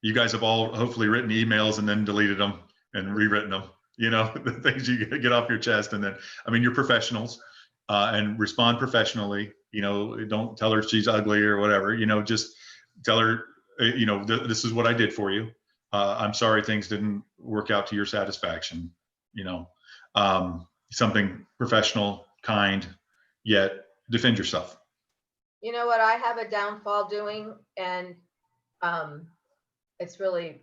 you guys have all hopefully written emails and then deleted them and rewritten them. You know, the things you get off your chest, and then, I mean, you're professionals, and respond professionally. You know, don't tell her she's ugly or whatever. You know, just tell her, you know, this is what I did for you. I'm sorry things didn't work out to your satisfaction. You know, something professional, kind, yet defend yourself. You know what I have a downfall doing, and it's really,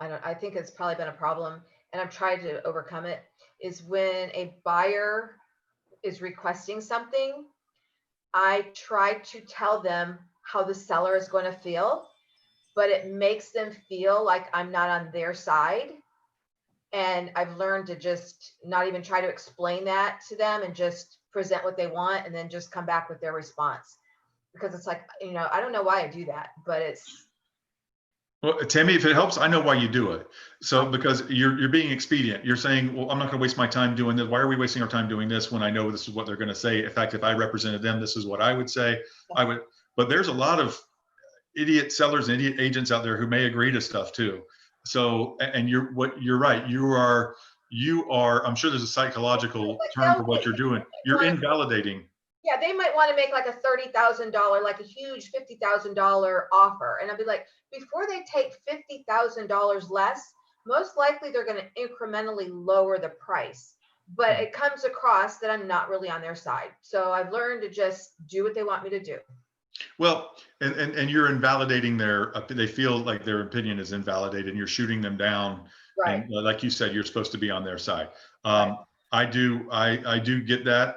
I think it's probably been a problem, and I've tried to overcome it, is when a buyer is requesting something, I try to tell them how the seller is going to feel, but it makes them feel like I'm not on their side. And I've learned to just not even try to explain that to them and just present what they want and then just come back with their response. Because it's like, you know, I don't know why I do that, but it's. Well, Tammy, if it helps, I know why you do it. So because you're being expedient. You're saying, well, I'm not going to waste my time doing this. Why are we wasting our time doing this when I know this is what they're going to say? In fact, if I represented them, this is what I would say. I would. But there's a lot of idiot sellers and idiot agents out there who may agree to stuff too. So, and you're right. You are, I'm sure there's a psychological term for what you're doing. You're invalidating. Yeah, they might want to make like a $30,000, like a huge $50,000 offer. And I'd be like, before they take $50,000 less, most likely they're going to incrementally lower the price. But it comes across that I'm not really on their side. So I've learned to just do what they want me to do. Well, and you're invalidating they feel like their opinion is invalidated, and you're shooting them down. Right. And like you said, you're supposed to be on their side. Right. I do get that.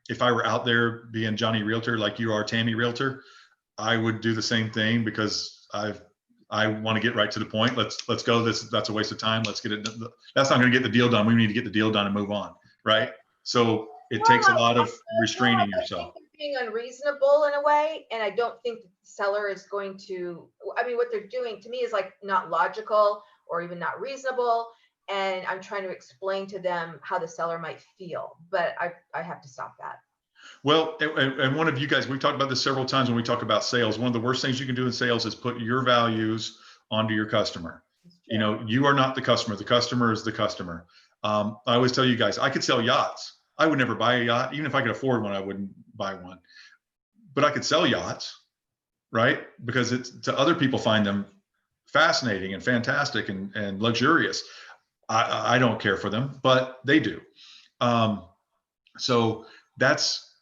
If I were out there being Johnny Realtor, like you are Tammy Realtor, I would do the same thing, because I want to get right to the point. Let's go. That's a waste of time. Let's get it. That's not going to get the deal done. We need to get the deal done and move on. Right. So it takes a lot of restraining yourself. Being unreasonable in a way, and I don't think the seller is going to. I mean, what they're doing to me is like not logical or even not reasonable, and I'm trying to explain to them how the seller might feel, but I have to stop that. Well, and one of you guys, we've talked about this several times when we talk about sales. One of the worst things you can do in sales is put your values onto your customer. You know, you are not the customer. The customer is the customer. I always tell you guys, I could sell yachts. I would never buy a yacht. Even if I could afford one, I wouldn't buy one. But I could sell yachts, right? Because it's, to other people, find them fascinating and fantastic and luxurious. I don't care for them, but they do. So that's,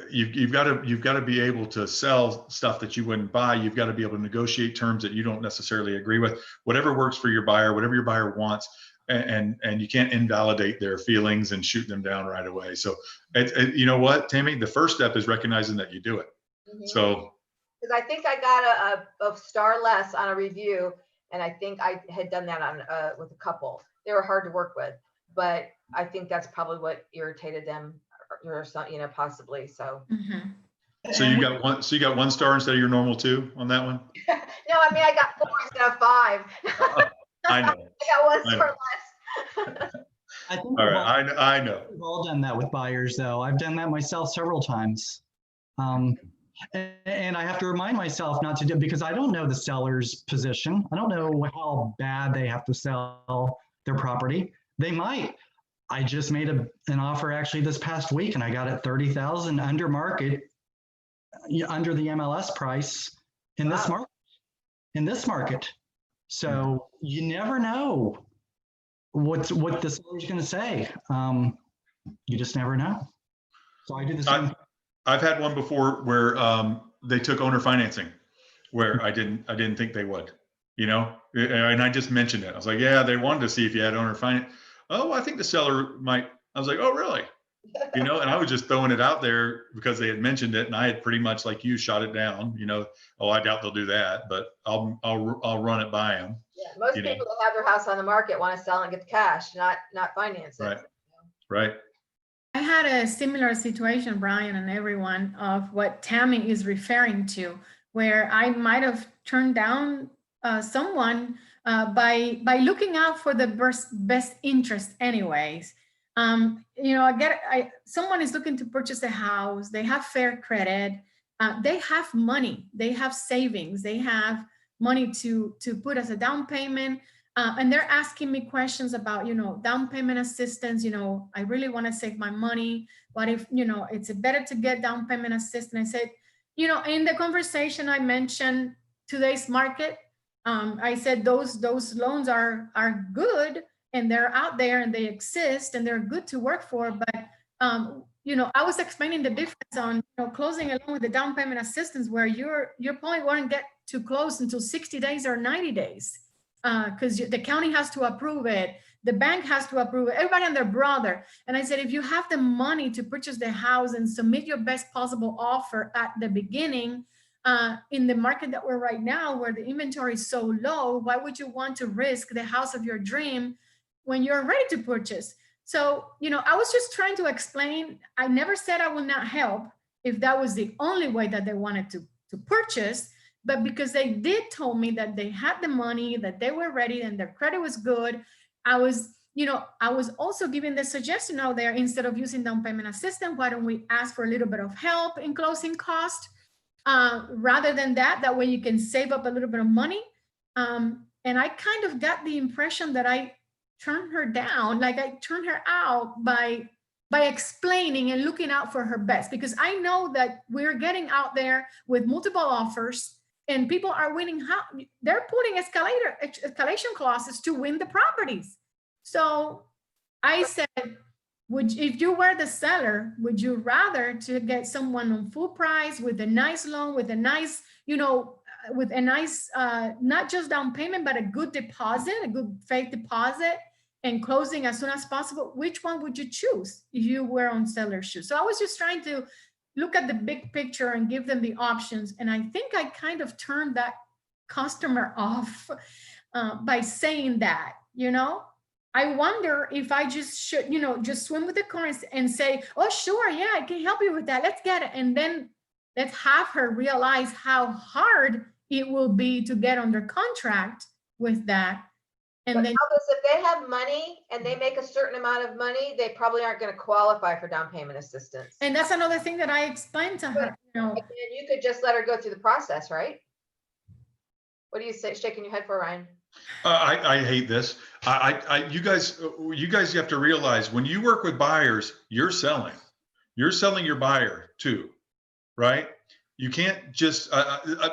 you've got to be able to sell stuff that you wouldn't buy. You've got to be able to negotiate terms that you don't necessarily agree with. Whatever works for your buyer, whatever your buyer wants. And you can't invalidate their feelings and shoot them down right away. So, you know what, Tammy, the first step is recognizing that you do it. Mm-hmm. So, because I think I got a star less on a review, and I think I had done that on with a couple. They were hard to work with, but I think that's probably what irritated them, or something, you know, possibly. So. Mm-hmm. So you got one. So you got 1 star instead of your normal 2 on that one. No, I mean I got 4 instead of 5. I know. I got 1 star less. I think all right. I know. We've all done that with buyers, though. I've done that myself several times. And I have to remind myself not to do, because I don't know the seller's position. I don't know how bad they have to sell their property. They might. I just made an offer actually this past week, and I got it 30,000 under market, under the MLS price in this market. In this market. So you never know what the seller's going to say. You just never know. So I do the same. I've had one before where they took owner financing, where I didn't think they would, you know, and I just mentioned it. I was like, yeah, they wanted to see if you had owner finance. Oh, I think the seller might. I was like, oh, really? You know, and I was just throwing it out there because they had mentioned it, and I had pretty much, like you, shot it down. You know, oh, I doubt they'll do that, but I'll run it by them. Yeah, most people that have their house on the market want to sell and get the cash, not finance it. Right. Right. I had a similar situation, Brian and everyone, of what Tammy is referring to, where I might have turned down someone by looking out for the best interest anyways. You know, someone is looking to purchase a house, they have fair credit, they have money, they have savings, they have money to put as a down payment. And they're asking me questions about, you know, down payment assistance. You know, I really want to save my money. What if, you know, it's better to get down payment assistance? I said, you know, in the conversation I mentioned today's market. I said those loans are good and they're out there and they exist and they're good to work for. But you know, I was explaining the difference on, you know, closing a loan with the down payment assistance, where you're probably won't get to close until 60 days or 90 days. Because the county has to approve it, the bank has to approve it, everybody and their brother. And I said, if you have the money to purchase the house and submit your best possible offer at the beginning, in the market that we're right now, where the inventory is so low, why would you want to risk the house of your dream when you're ready to purchase? So, you know, I was just trying to explain. I never said I would not help if that was the only way that they wanted to purchase. But because they did told me that they had the money, that they were ready and their credit was good, I was also giving the suggestion out there, instead of using down payment assistance, why don't we ask for a little bit of help in closing cost? Rather than that way you can save up a little bit of money. And I kind of got the impression that I turned her down, like I turned her out by explaining and looking out for her best, because I know that we're getting out there with multiple offers. And people are winning. They're putting escalation clauses to win the properties. So I said, if you were the seller, would you rather to get someone on full price with a nice loan, with a nice, you know, with a nice, not just down payment, but a good deposit, a good faith deposit, and closing as soon as possible? Which one would you choose if you were on seller's shoes? So I was just trying to look at the big picture and give them the options. And I think I kind of turned that customer off by saying that, you know. I wonder if I just should, you know, just swim with the currents and say, oh, sure, yeah, I can help you with that. Let's get it. And then let's have her realize how hard it will be to get under contract with that. And but then if they have money and they make a certain amount of money, they probably aren't going to qualify for down payment assistance. And that's another thing that I explained to her. You know, and you could just let her go through the process, right? What do you say? Shaking your head for, Ryan? I hate this. You guys have to realize, when you work with buyers, you're selling your buyer too, right? You can't just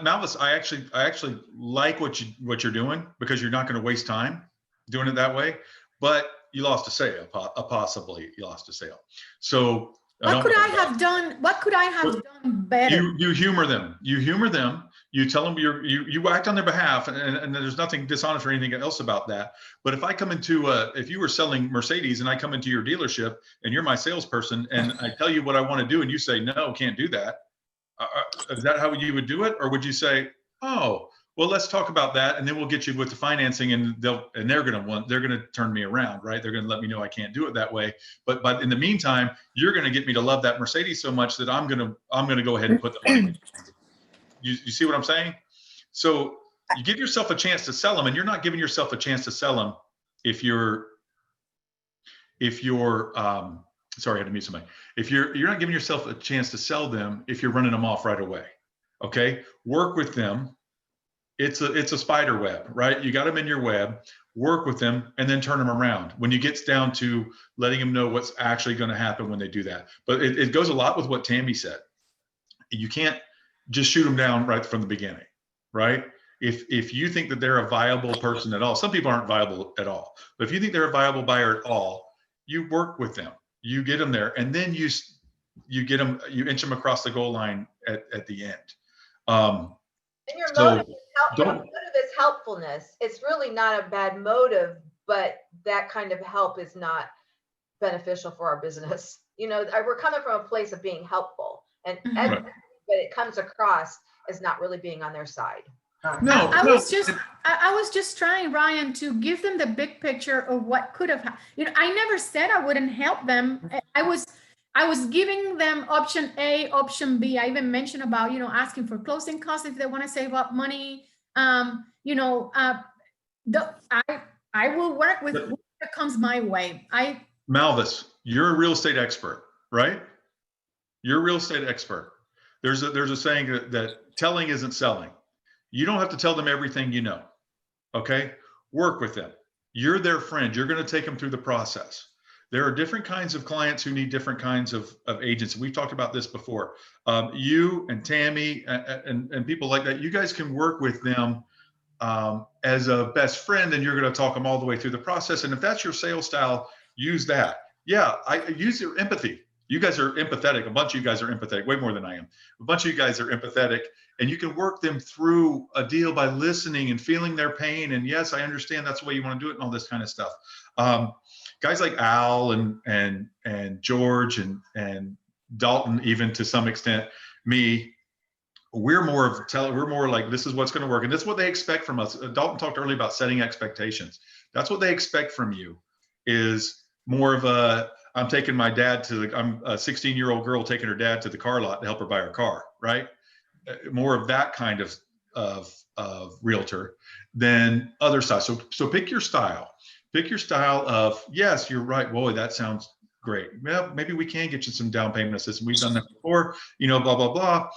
Malice. I actually like what you're doing, because you're not going to waste time doing it that way. But you lost a sale, possibly you lost a sale. So what could I have done? What could I have done better? You humor them. You tell them you act on their behalf, and there's nothing dishonest or anything else about that. But if I come into if you were selling Mercedes and I come into your dealership and you're my salesperson and I tell you what I want to do and you say no, can't do that. Is that how you would do it, or would you say, oh, well, let's talk about that, and then we'll get you with the financing, and they're going to turn me around, right? They're going to let me know I can't do it that way. But in the meantime, you're going to get me to love that Mercedes so much that I'm going to go ahead and put the money. You see what I'm saying? So you give yourself a chance to sell them, and you're not giving yourself a chance to sell them if you're sorry, I had to mute somebody. If you're not giving yourself a chance to sell them if you're running them off right away. Okay, work with them. It's a spider web, right? You got them in your web. Work with them and then turn them around when you get down to letting them know what's actually going to happen when they do that. But it goes a lot with what Tammy said. You can't just shoot them down right from the beginning, right? If you think that they're a viable person at all, some people aren't viable at all. But if you think they're a viable buyer at all, you work with them. You get them there, and then you inch them across the goal line at the end. And your motive is helpfulness. It's really not a bad motive, but that kind of help is not beneficial for our business. You know, we're coming from a place of being helpful, but it comes across as not really being on their side. No, I was just trying, Ryan, to give them the big picture of what could have happened. You know, I never said I wouldn't help them. I was giving them option A, option B. I even mentioned about, asking for closing costs if they want to save up money. I will work with whoever comes my way. Malvis, you're a real estate expert, right? You're a real estate expert. There's a saying that telling isn't selling. You don't have to tell them everything you know. Okay? Work with them. You're their friend. You're going to take them through the process. There are different kinds of clients who need different kinds of agents. We've talked about this before. You and Tammy and people like that, you guys can work with them as a best friend, and you're going to talk them all the way through the process. And if that's your sales style, use that. Yeah, I use your empathy. You guys are empathetic. A bunch of you guys are empathetic, way more than I am. A bunch of you guys are empathetic, and you can work them through a deal by listening and feeling their pain. And yes, I understand that's the way you want to do it and all this kind of stuff. Guys like Al and George and Dalton, even to some extent, me, we're more like, this is what's going to work. And that's what they expect from us. Dalton talked earlier about setting expectations. That's what they expect from you, is more of a, I'm taking my dad I'm a 16-year-old girl taking her dad to the car lot to help her buy her car, right? More of that kind of realtor than other styles. So pick your style. Pick your style of, yes, you're right. Boy, that sounds great. Well, maybe we can get you some down payment assistance. We've done that before, blah, blah, blah.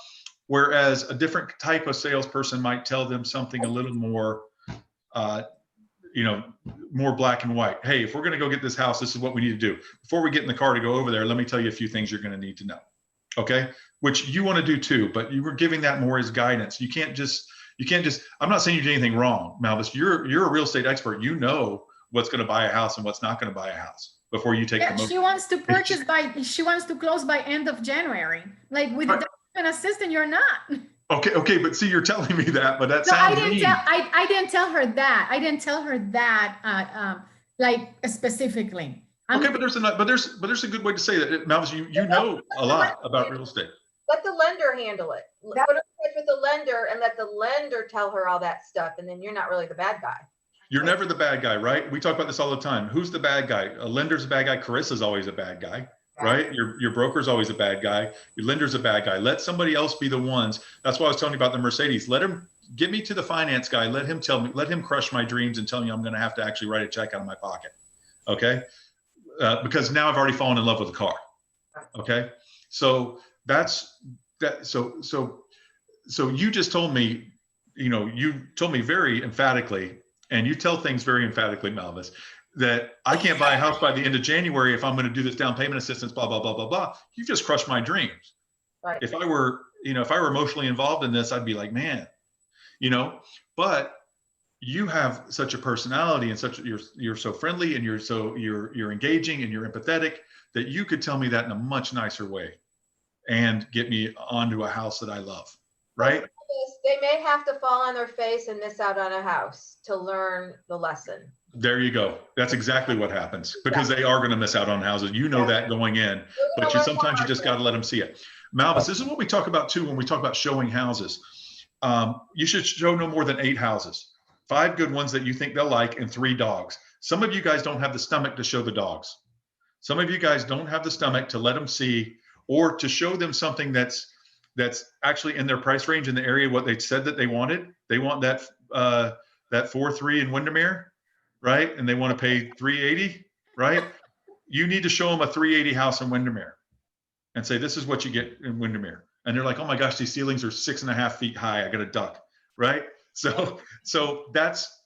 Whereas a different type of salesperson might tell them something a little more, more black and white. Hey, if we're going to go get this house, this is what we need to do. Before we get in the car to go over there, let me tell you a few things you're going to need to know. Okay. Which you want to do too, but you were giving that more as guidance. You can't just, I'm not saying you did anything wrong, Malvis. You're a real estate expert. You know what's going to buy a house and what's not going to buy a house before you take the motion. She wants to purchase she wants to close by end of January. Like with an assistant, you're not. Okay, but see, you're telling me that, but that No, sounds I didn't tell her that. I didn't tell her that, like specifically. Okay, but there's a good way to say that, Malvis. You know a lot about real estate. Let the lender handle it. Put her in touch with the lender and let the lender tell her all that stuff, and then you're not really the bad guy. You're never the bad guy, right? We talk about this all the time. Who's the bad guy? A lender's a bad guy. Carissa's always a bad guy, right? Your broker's always a bad guy. Your lender's a bad guy. Let somebody else be the ones. That's why I was telling you about the Mercedes. Let him get me to the finance guy. Let him crush my dreams and tell me I'm going to have to actually write a check out of my pocket. Okay. Because now I've already fallen in love with the car. Okay. So that's that. So you just told me, you told me very emphatically, and you tell things very emphatically, Malvis, that I can't buy a house by the end of January if I'm going to do this down payment assistance, blah, blah, blah, blah, blah. You just crushed my dreams. Right. If I were emotionally involved in this, I'd be like, man, but you have such a personality and you're so friendly and you're engaging and you're empathetic that you could tell me that in a much nicer way and get me onto a house that I love. Right. They may have to fall on their face and miss out on a house to learn the lesson. There you go. That's exactly what happens, because they are going to miss out on houses. That going in, but sometimes you just got to let them see it. Malvis, this is what we talk about too when we talk about showing houses. You should show no more than 8 houses, 5 good ones that you think they'll like, and 3 dogs. Some of you guys don't have the stomach to show the dogs. Some of you guys don't have the stomach to let them see, or to show them something that's actually in their price range in the area, what they said that they wanted. They want that 4.3 in Windermere, right? And they want to pay $380, right? You need to show them a $380 house in Windermere and say, this is what you get in Windermere. And they're like, oh my gosh, these ceilings are 6.5 feet high. I got a duck, right? So that's,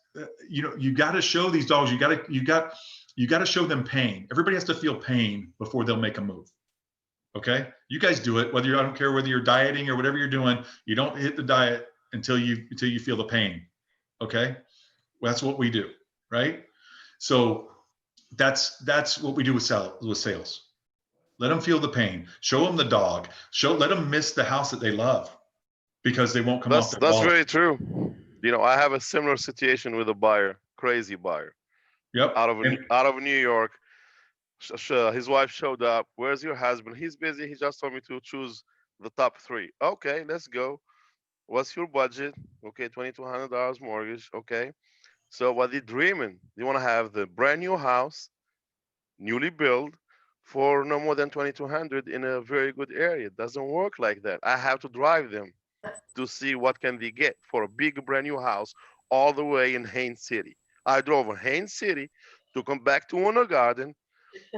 you got to show these dogs, you got to show them pain. Everybody has to feel pain before they'll make a move. Okay. You guys do it, I don't care whether you're dieting or whatever you're doing, you don't hit the diet until you feel the pain. Okay. Well, that's what we do. Right. So that's what we do with sales. Let them feel the pain, show them the dog, let them miss the house that they love, because they won't come off their That's wallet. very true. I have a similar situation with a buyer, crazy buyer. Yep. Out of New York. His wife showed up. Where's your husband? He's busy. He just told me to choose the top 3. Okay, let's go. What's your budget? Okay, $2,200 mortgage. Okay. So what they dreaming? They want to have the brand new house, newly built, for no more than 2,200 in a very good area. It doesn't work like that. I have to drive them to see what can they get for a big brand new house all the way in Haines City. I drove in Haines City to come back to Winter Garden,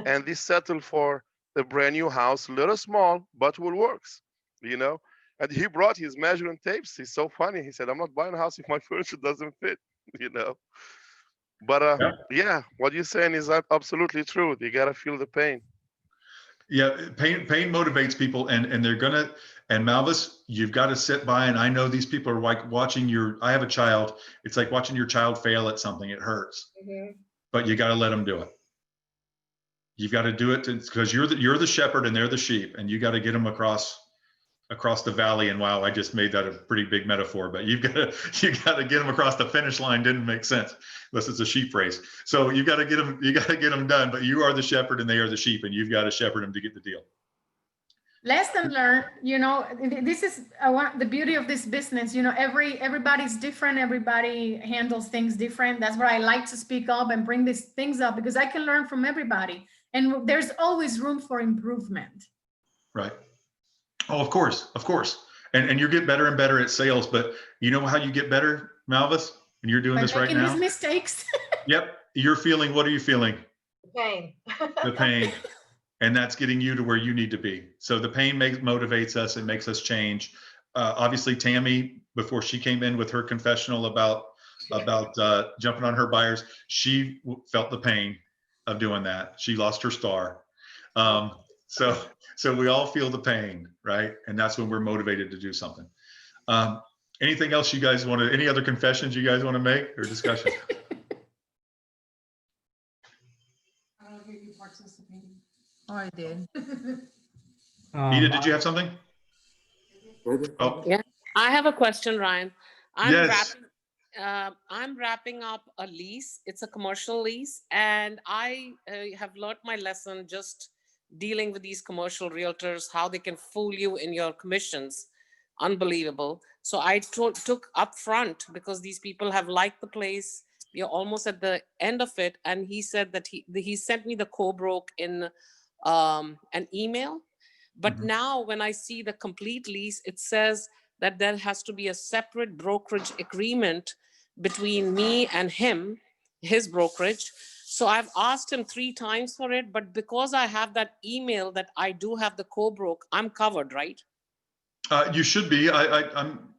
and they settled for a brand new house, a little small, but will works, you know. And he brought his measuring tapes. He's so funny. He said, "I'm not buying a house if my furniture doesn't fit," you know. But Yeah. yeah, what you're saying is absolutely true. You gotta feel the pain. Yeah, pain motivates people, and they're gonna. And Malvis, you've got to sit by, and I know these people are like watching your. I have a child. It's like watching your child fail at something. It hurts, but you got to let them do it. You've got to do it because you're the shepherd and they're the sheep, and you got to get them across the valley. And wow, I just made that a pretty big metaphor, but you got to get them across the finish line. Didn't make sense unless it's a sheep race. So you got to get them done, but you are the shepherd and they are the sheep, and you've got to shepherd them to get the deal. Lesson learned, this is the beauty of this business. Everybody's different. Everybody handles things different. That's why I like to speak up and bring these things up, because I can learn from everybody. And there's always room for improvement. Right. Oh, of course. And you get better and better at sales, but you know how you get better, Malvis? And you're doing this right now? Making these mistakes. Yep. What are you feeling? The pain. The pain. And that's getting you to where you need to be. So the pain motivates us. It makes us change. Obviously, Tammy, before she came in with her confessional about jumping on her buyers, she felt the pain of doing that. She lost her star. So we all feel the pain, right? And that's when we're motivated to do something. Anything else you guys want to? Any other confessions you guys want to make or discussion? I don't hear you participating. Oh, I did. Ida, did you have something? Oh, yeah, I have a question, Ryan. Yes. I'm wrapping up a lease. It's a commercial lease, and I have learned my lesson just dealing with these commercial realtors, how they can fool you in your commissions. Unbelievable. So I took upfront because these people have liked the place. We are almost at the end of it, and he said that he sent me the co-broke in an email. But now when I see the complete lease, it says that there has to be a separate brokerage agreement between me and him, his brokerage. So I've asked him 3 times for it, but because I have that email that I do have the co-broke, I'm covered, right? You should be. I'm.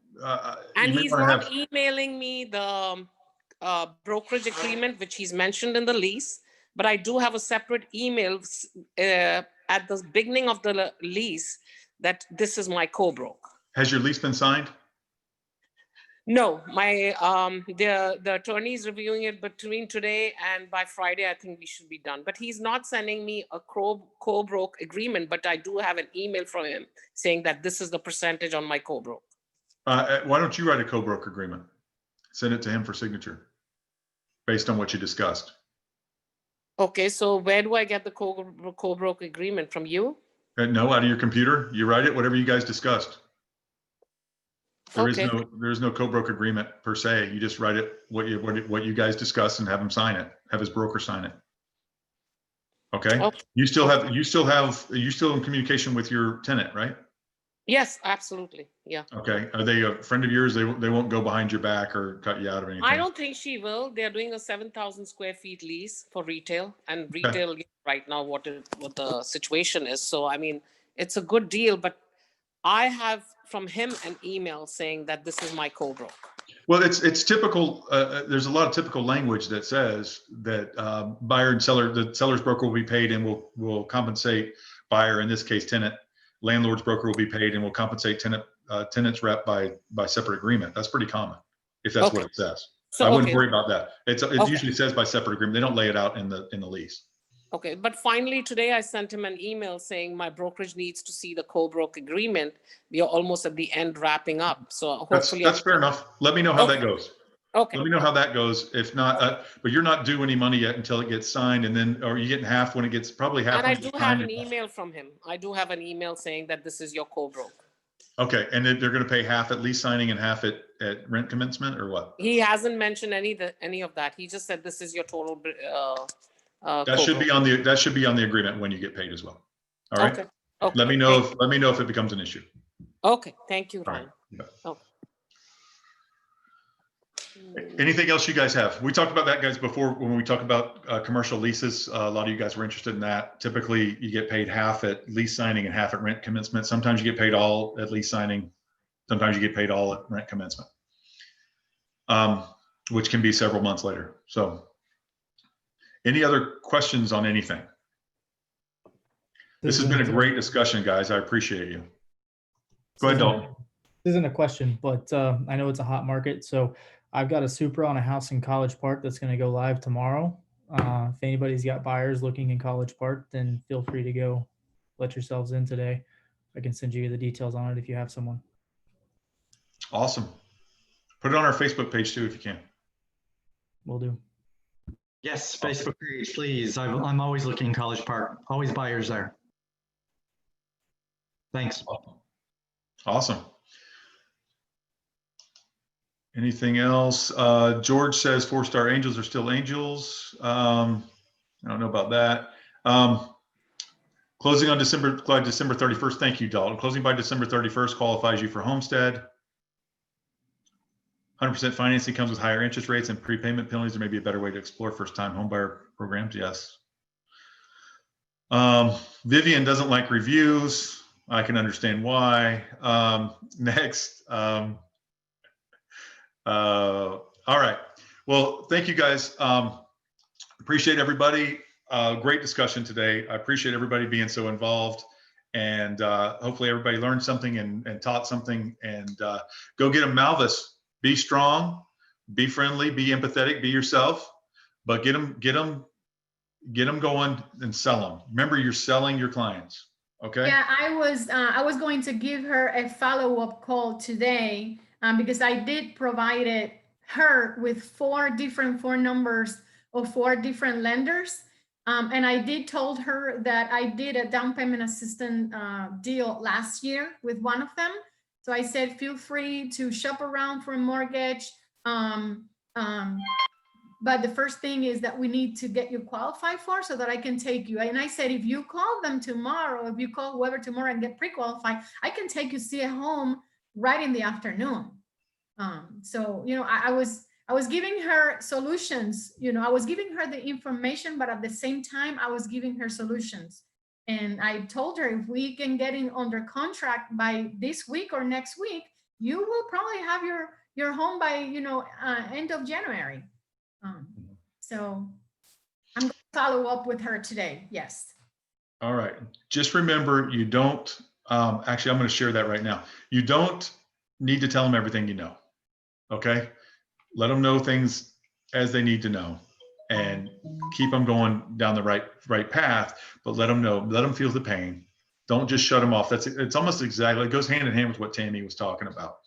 And he's not emailing me the brokerage agreement, which he's mentioned in the lease, but I do have a separate email at the beginning of the lease that this is my co-broke. Has your lease been signed? No, my the attorney is reviewing it between today and by Friday. I think we should be done. But he's not sending me a co-broke agreement, but I do have an email from him saying that this is the percentage on my co-broke. Why don't you write a co-broke agreement? Send it to him for signature based on what you discussed. Okay, so where do I get the co-broke agreement? From you? No, out of your computer. You write it, whatever you guys discussed. There Okay. is no co-broke agreement per se. You just write it what you guys discussed and have him sign it. Have his broker sign it. Okay. Okay. You still in communication with your tenant, right? Yes, absolutely. Yeah. Okay. Are they a friend of yours? They won't go behind your back or cut you out of anything. I don't think she will. They're doing a 7,000 square feet lease for retail, and retail right now, what the situation is. So, I mean, it's a good deal, but I have from him an email saying that this is my co-broke. Well, it's typical. There's a lot of typical language that says that buyer and seller, the seller's broker will be paid and will compensate buyer, in this case tenant. Landlord's broker will be paid and will compensate tenant's rep by separate agreement. That's pretty common if that's what it says. So I wouldn't worry about that. It usually says by separate agreement. They don't lay it out in the lease. Okay, but finally today I sent him an email saying my brokerage needs to see the co-broke agreement. We are almost at the end, wrapping up. So hopefully that's fair enough. Let me know how that goes. Okay. Let me know how that goes. If not, but you're not due any money yet until it gets signed, and then, or you getting half when it gets, probably half. And I do have an email from him. I do have an email saying that this is your co-broke. Okay, and then they're going to pay half at lease signing and half at rent commencement, or what? He hasn't mentioned any of that. He just said this is your total That should be Cobra. on the agreement when you get paid as well. All right. Okay. Okay. Let me know if it becomes an issue. Okay. Thank you, All right. Ryan. Yeah. Okay. Anything else you guys have? We talked about that, guys, before when we talk about commercial leases. A lot of you guys were interested in that. Typically, you get paid half at lease signing and half at rent commencement. Sometimes you get paid all at lease signing. Sometimes you get paid all at rent commencement, which can be several months later. So any other questions on anything? This has been a great discussion, guys. I appreciate you. Go ahead, Dalton. This isn't a question, but I know it's a hot market. So I've got a Supra on a house in College Park that's going to go live tomorrow. If anybody's got buyers looking in College Park, then feel free to go let yourselves in today. I can send you the details on it if you have someone. Awesome. Put it on our Facebook page too, if you can. Will do. Yes, Facebook page, please. I'm always looking in College Park. Always buyers there. Thanks. Awesome. Anything else? George says 4-star angels are still angels. I don't know about that. Closing on December 31st. Thank you, Dalton. Closing by December 31st qualifies you for homestead. 100% financing comes with higher interest rates and prepayment penalties. There may be a better way to explore first-time homebuyer programs. Yes. Vivian doesn't like reviews. I can understand why. Next. All right. Well, thank you guys. Appreciate everybody. Great discussion today. I appreciate everybody being so involved, and hopefully everybody learned something and taught something. And go get them, Malvis. Be strong, be friendly, be empathetic, be yourself, but get them going and sell them. Remember, you're selling your clients. Okay. Yeah, I was going to give her a follow-up call today because I did provide her with 4 different phone numbers of 4 different lenders. And I did told her that I did a down payment assistance deal last year with one of them. So I said, feel free to shop around for a mortgage. But the first thing is that we need to get you qualified for so that I can take you. And I said, if you call them tomorrow, if you call whoever tomorrow and get pre-qualified, I can take you see a home right in the afternoon. So, you know, I was giving her solutions, you know, I was giving her the information, but at the same time, I was giving her solutions. And I told her, if we can get in under contract by this week or next week, you will probably have your home by, you know, end of January. So I'm going to follow up with her today. Yes. All right. Just remember, you don't, actually, I'm going to share that right now. You don't need to tell them everything you know. Okay. Let them know things as they need to know and keep them going down the right path, but let them know, let them feel the pain. Don't just shut them off. It's almost exactly, it goes hand in hand with what Tammy was talking about.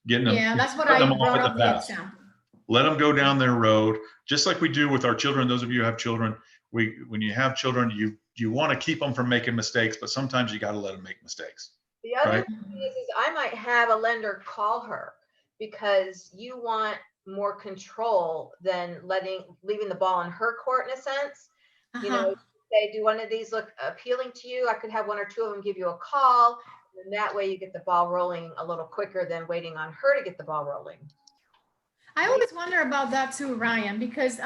Getting them. Yeah, that's what I brought up the example. Let them go down their road, just like we do with our children. Those of you who have children, when you have children, you want to keep them from making mistakes, but sometimes you got to let them make mistakes. The other thing is I might have a lender call her because you want more control than leaving the ball in her court in a sense. You know, say, do one of these look appealing to you? I could have 1 or 2 of them give you a call, and that way you get the ball rolling a little quicker than waiting on her to get the ball rolling. I always wonder about that too, Ryan, because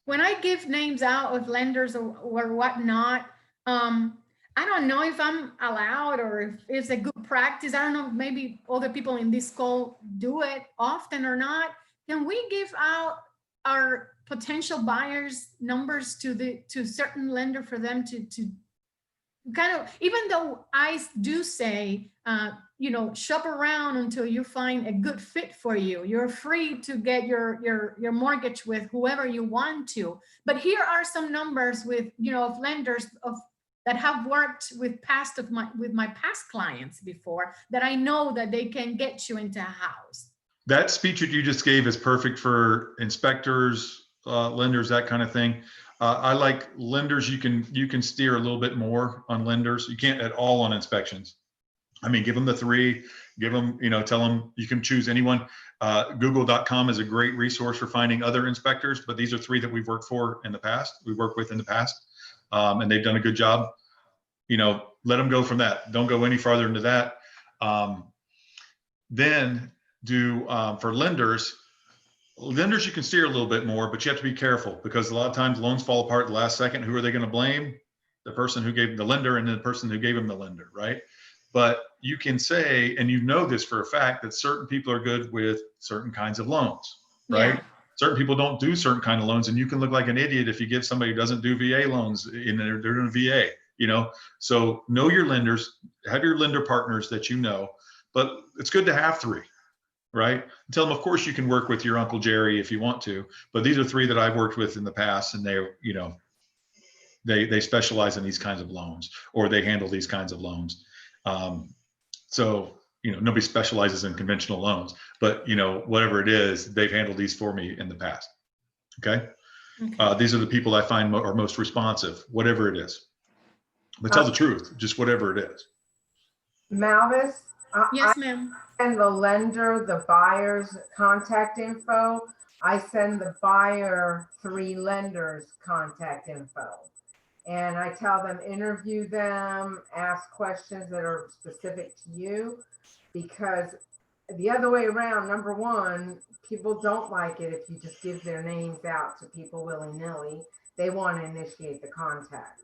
when I give names out of lenders or whatnot, I don't know if I'm allowed or if it's a good practice. I don't know, maybe other people in this call do it often or not. Can we give out our potential buyers numbers to certain lender for them to kind of, even though I do say, you know, shop around until you find a good fit for you. You're free to get your mortgage with whoever you want to. But here are some numbers with, you know, of lenders that have worked with my past clients before, that I know that they can get you into a house. That speech that you just gave is perfect for inspectors, lenders, that kind of thing. I like lenders. You can steer a little bit more on lenders. You can't at all on inspections. I mean, give them the three, give them, tell them you can choose anyone. Google.com is a great resource for finding other inspectors, but these are three that we've worked with in the past, and they've done a good job. Let them go from that. Don't go any farther into that. Then do for lenders you can steer a little bit more, but you have to be careful because a lot of times loans fall apart at the last second. Who are they going to blame? The person who gave the lender and the person who gave him the lender, right? But you can say, and this for a fact, that certain people are good with certain kinds of loans, right? Yeah. Certain people don't do certain kind of loans, and you can look like an idiot if you give somebody who doesn't do VA loans and they're doing VA, So know your lenders, have your lender partners that but it's good to have three, right? And tell them, of course, you can work with your Uncle Jerry if you want to, but these are three that I've worked with in the past, and they specialize in these kinds of loans, or they handle these kinds of loans. So nobody specializes in conventional loans, but whatever it is, they've handled these for me in the past. Okay. These are the people I find are most responsive, whatever it is. But tell the truth, just whatever it is. Malvis, Yes, ma'am. send the lender the buyer's contact info. I send the buyer 3 lenders' contact info. And I tell them, interview them, ask questions that are specific to you, because the other way around, number one, people don't like it if you just give their names out to people willy-nilly. They want to initiate the contact.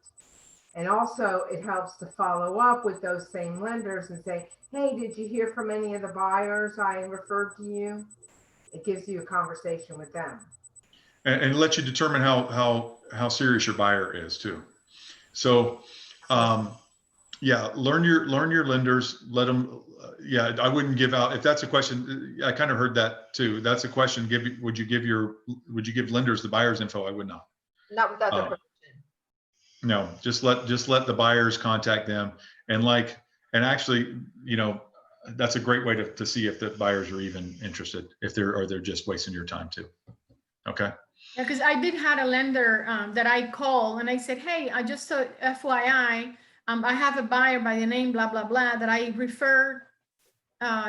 And also it helps to follow up with those same lenders and say, hey, did you hear from any of the buyers I referred to you? It gives you a conversation with them. And let you determine how serious your buyer is too. So, learn your lenders, let them, I wouldn't give out, if that's a question, I kind of heard that too. That's a question. Would you give lenders the buyer's info? I would not. Not without their permission. No, just let the buyers contact them, and actually, that's a great way to see if the buyers are even interested, if they're just wasting your time too. Okay. Yeah, because I did have a lender that I called and I said, hey, I just saw FYI, I have a buyer by the name blah, blah, blah, that I referred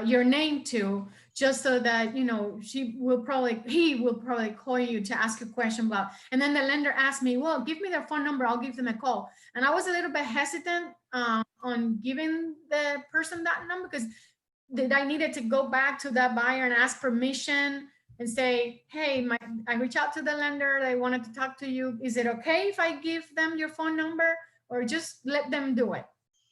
your name to, just so that, he will probably call you to ask a question about. And then the lender asked me, well, give me their phone number, I'll give them a call. And I was a little bit hesitant on giving the person that number, because I needed to go back to that buyer and ask permission and say, hey, I reached out to the lender, they wanted to talk to you. Is it okay if I give them your phone number, or just let them do it?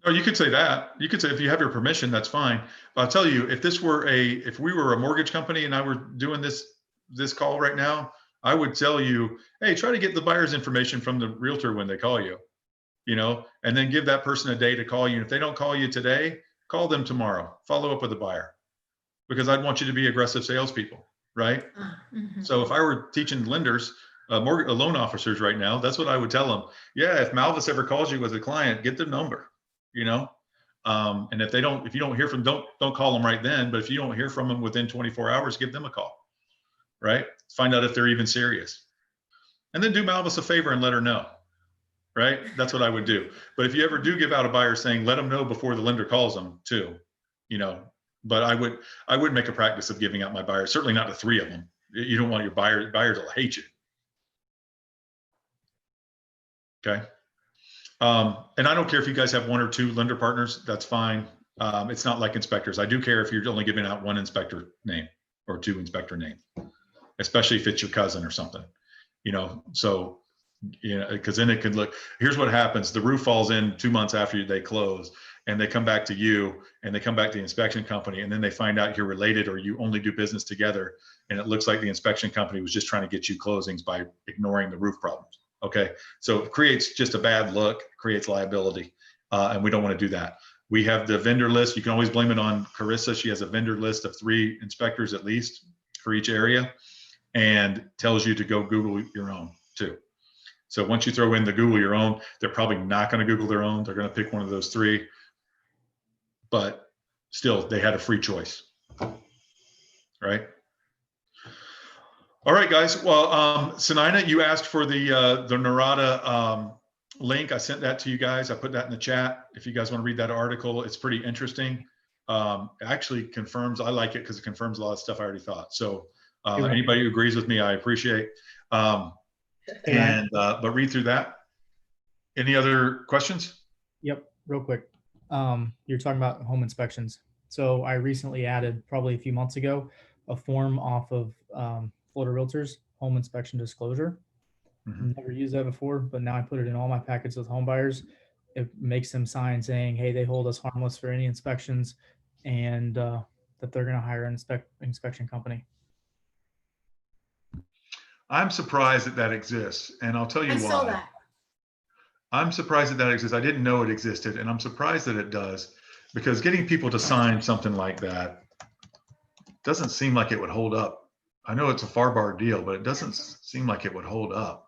Oh, you could say that. You could say, if you have your permission, that's fine. But I'll tell you, if we were a mortgage company and I were doing this call right now, I would tell you, hey, try to get the buyer's information from the realtor when they call you, and then give that person a day to call you. And if they don't call you today, call them tomorrow, follow up with the buyer, because I'd want you to be aggressive salespeople. Right. Mm-hmm. So if I were teaching lenders, loan officers right now, that's what I would tell them. Yeah. If Malvis ever calls you with a client, get their number, and if you don't hear from, don't call them right then. But if you don't hear from them within 24 hours, give them a call, right? Find out if they're even serious, and then do Malvis a favor and let her know, right? That's what I would do. But if you ever do give out a buyer saying, let them know before the lender calls them too, but I would make a practice of giving out my buyers, certainly not to 3 of them. You don't want your buyers will hate you. Okay. And I don't care if you guys have 1 or 2 lender partners, that's fine. It's not like inspectors. I do care if you're only giving out 1 inspector name or 2 inspector name, especially if it's your cousin or something, so, because then it could look, here's what happens. The roof falls in 2 months after they close, and they come back to you, and they come back to the inspection company, and then they find out you're related or you only do business together. And it looks like the inspection company was just trying to get you closings by ignoring the roof problems. Okay. So it creates just a bad look, creates liability. And we don't want to do that. We have the vendor list. You can always blame it on Carissa. She has a vendor list of 3 inspectors at least for each area, and tells you to go Google your own too. So once you throw in the Google your own, they're probably not going to Google their own. They're going to pick one of those 3, but still they had a free choice, right? All right, guys. Well, Sunina, you asked for the Narada link. I sent that to you guys. I put that in the chat. If you guys want to read that article, it's pretty interesting. It actually confirms, I like it because it confirms a lot of stuff I already thought. So anybody who agrees with me, I appreciate. But read through that. Any other questions? Yep, real quick. You're talking about home inspections. So I recently added, probably a few months ago, a form off of Florida Realtors, home inspection disclosure. Never used that before, but now I put it in all my packets with home buyers. It makes them sign saying, hey, they hold us harmless for any inspections, and that they're going to hire an inspection company. I'm surprised that that exists, and I'll tell you why. I saw that. I'm surprised that that exists. I didn't know it existed, and I'm surprised that it does, because getting people to sign something like that doesn't seem like it would hold up. I know it's a FAR deal, but it doesn't seem like it would hold up.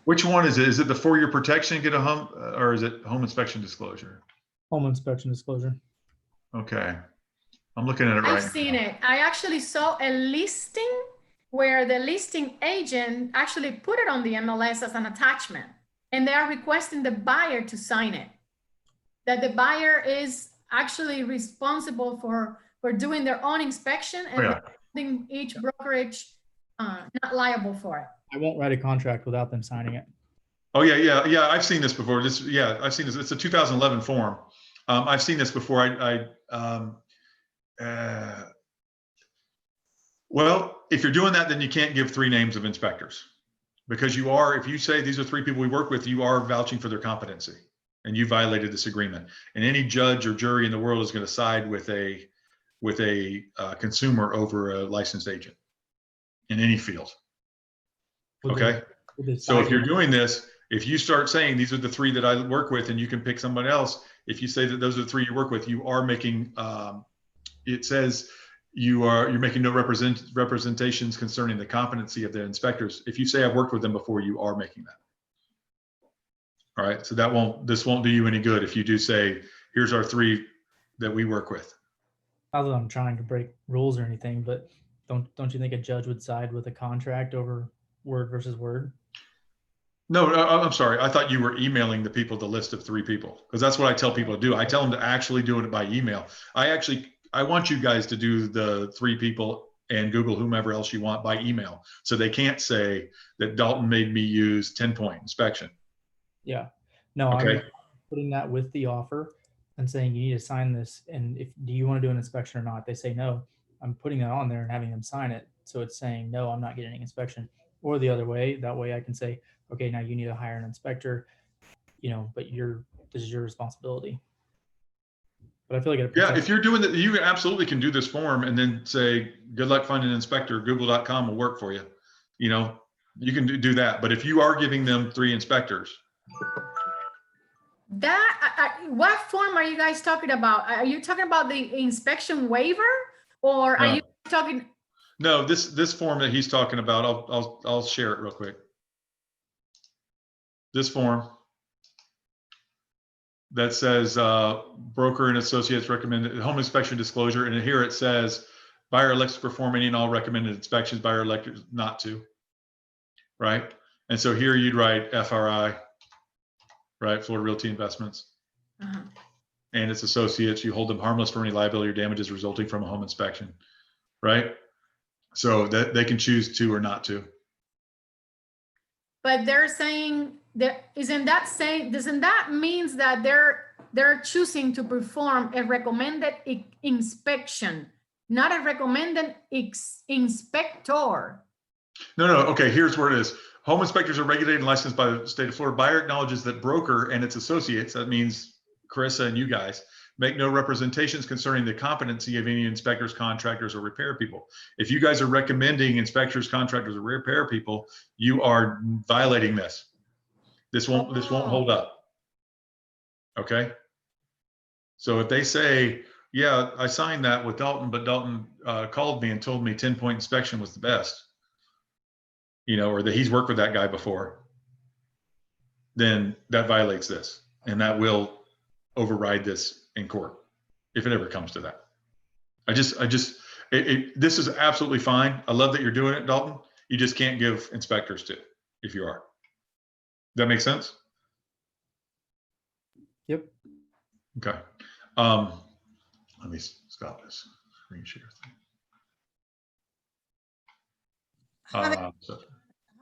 Which one is it? Is it the 4-year protection get a home, or is it home inspection disclosure? Home inspection disclosure. Okay, I'm looking at it right now. I've seen it. I actually saw a listing where the listing agent actually put it on the MLS as an attachment, and they are requesting the buyer to sign it. That the buyer is actually responsible for doing their own inspection and holding each brokerage not liable for it. I won't write a contract without them signing it. Oh yeah. I've seen this before. I've seen this. It's a 2011 form. I've seen this before. Well, if you're doing that, then you can't give 3 names of inspectors, because you are, if you say these are 3 people we work with, you are vouching for their competency, and you violated this agreement. And any judge or jury in the world is going to side with a consumer over a licensed agent in any field. Okay. So if you're doing this, if you start saying these are the 3 that I work with, and you can pick someone else, if you say that those are the 3 you work with, you are making, it says you're making no representations concerning the competency of the inspectors. If you say I've worked with them before, you are making that. All right. So this won't do you any good if you do say, here's our 3 that we work with. Not that I'm trying to break rules or anything, but don't you think a judge would side with a contract over word versus word? No, I'm sorry. I thought you were emailing the people the list of 3 people, because that's what I tell people to do. I tell them to actually do it by email. I want you guys to do the 3 people and Google whomever else you want by email, so they can't say that Dalton made me use 10-point inspection. Yeah. No, okay. I'm putting that with the offer and saying you need to sign this, and do you want to do an inspection or not? They say no. I'm putting that on there and having them sign it, so it's saying no, I'm not getting an inspection. Or the other way, that way I can say, okay, now you need to hire an inspector, but this is your responsibility. But I feel like if you're doing that, you absolutely can do this form and then say, good luck finding an inspector, google.com will work for you. You can do that. But if you are giving them 3 inspectors. What form are you guys talking about? Are you talking about the inspection waiver, or are you talking? No, this form that he's talking about, I'll share it real quick. This form that says broker and associates recommended home inspection disclosure, and here it says buyer elects to perform any and all recommended inspections, buyer elected not to, right? And so here you'd write FRI, right? Florida Realty Investments. And its associates, you hold them harmless for any liability or damages resulting from a home inspection, right? So that they can choose to or not to. But they're saying that doesn't that means that they're choosing to perform a recommended inspection, not a recommended inspector? No. Okay, here's where it is. Home inspectors are regulated and licensed by the state of Florida. Buyer acknowledges that broker and its associates, that means Carissa and you guys, make no representations concerning the competency of any inspectors, contractors, or repair people. If you guys are recommending inspectors, contractors, or repair people, you are violating this. This won't hold up. Okay. So if they say, yeah, I signed that with Dalton, but Dalton called me and told me 10-point inspection was the best, or that he's worked with that guy before, then that violates this, and that will override this in court if it ever comes to that. This is absolutely fine. I love that you're doing it, Dalton. You just can't give inspectors to. if you are. That makes sense? Yep. Okay. Let me stop this screen share thing. I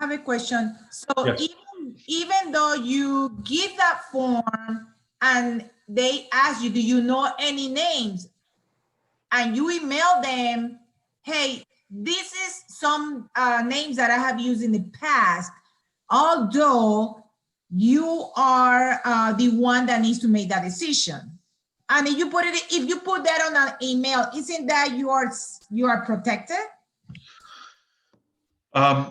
have a question. So Yes. even though you give that form and they ask you, do you know any names? And you email them, hey, this is some names that I have used in the past, although you are the one that needs to make that decision. And if you put that on an email, isn't that you are protected? Yeah,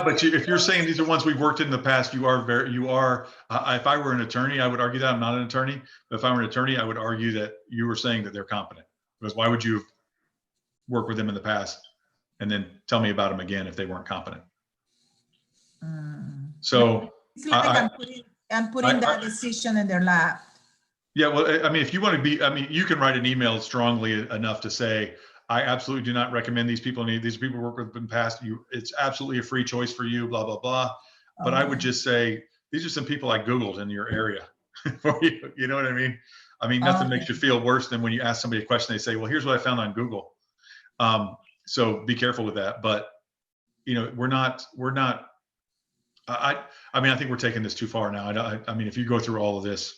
but if you're saying these are ones we've worked in the past, if I were an attorney, I would argue that. I'm not an attorney, but if I were an attorney, I would argue that you were saying that they're competent. Because why would you work with them in the past and then tell me about them again if they weren't competent? So it's like I'm putting that decision in their lap. Yeah, well, I mean, if you want to be, I mean, you can write an email strongly enough to say, I absolutely do not recommend these people. These people work with in the past. It's absolutely a free choice for you, blah, blah, blah. But I would just say, these are some people I Googled in your area for you. You know what I mean? I mean, nothing makes you feel worse than when you ask somebody a question, they say, well, here's what I found on Google. So be careful with that. But, you know, we're not, I mean, I think we're taking this too far now. I mean, if you go through all of this,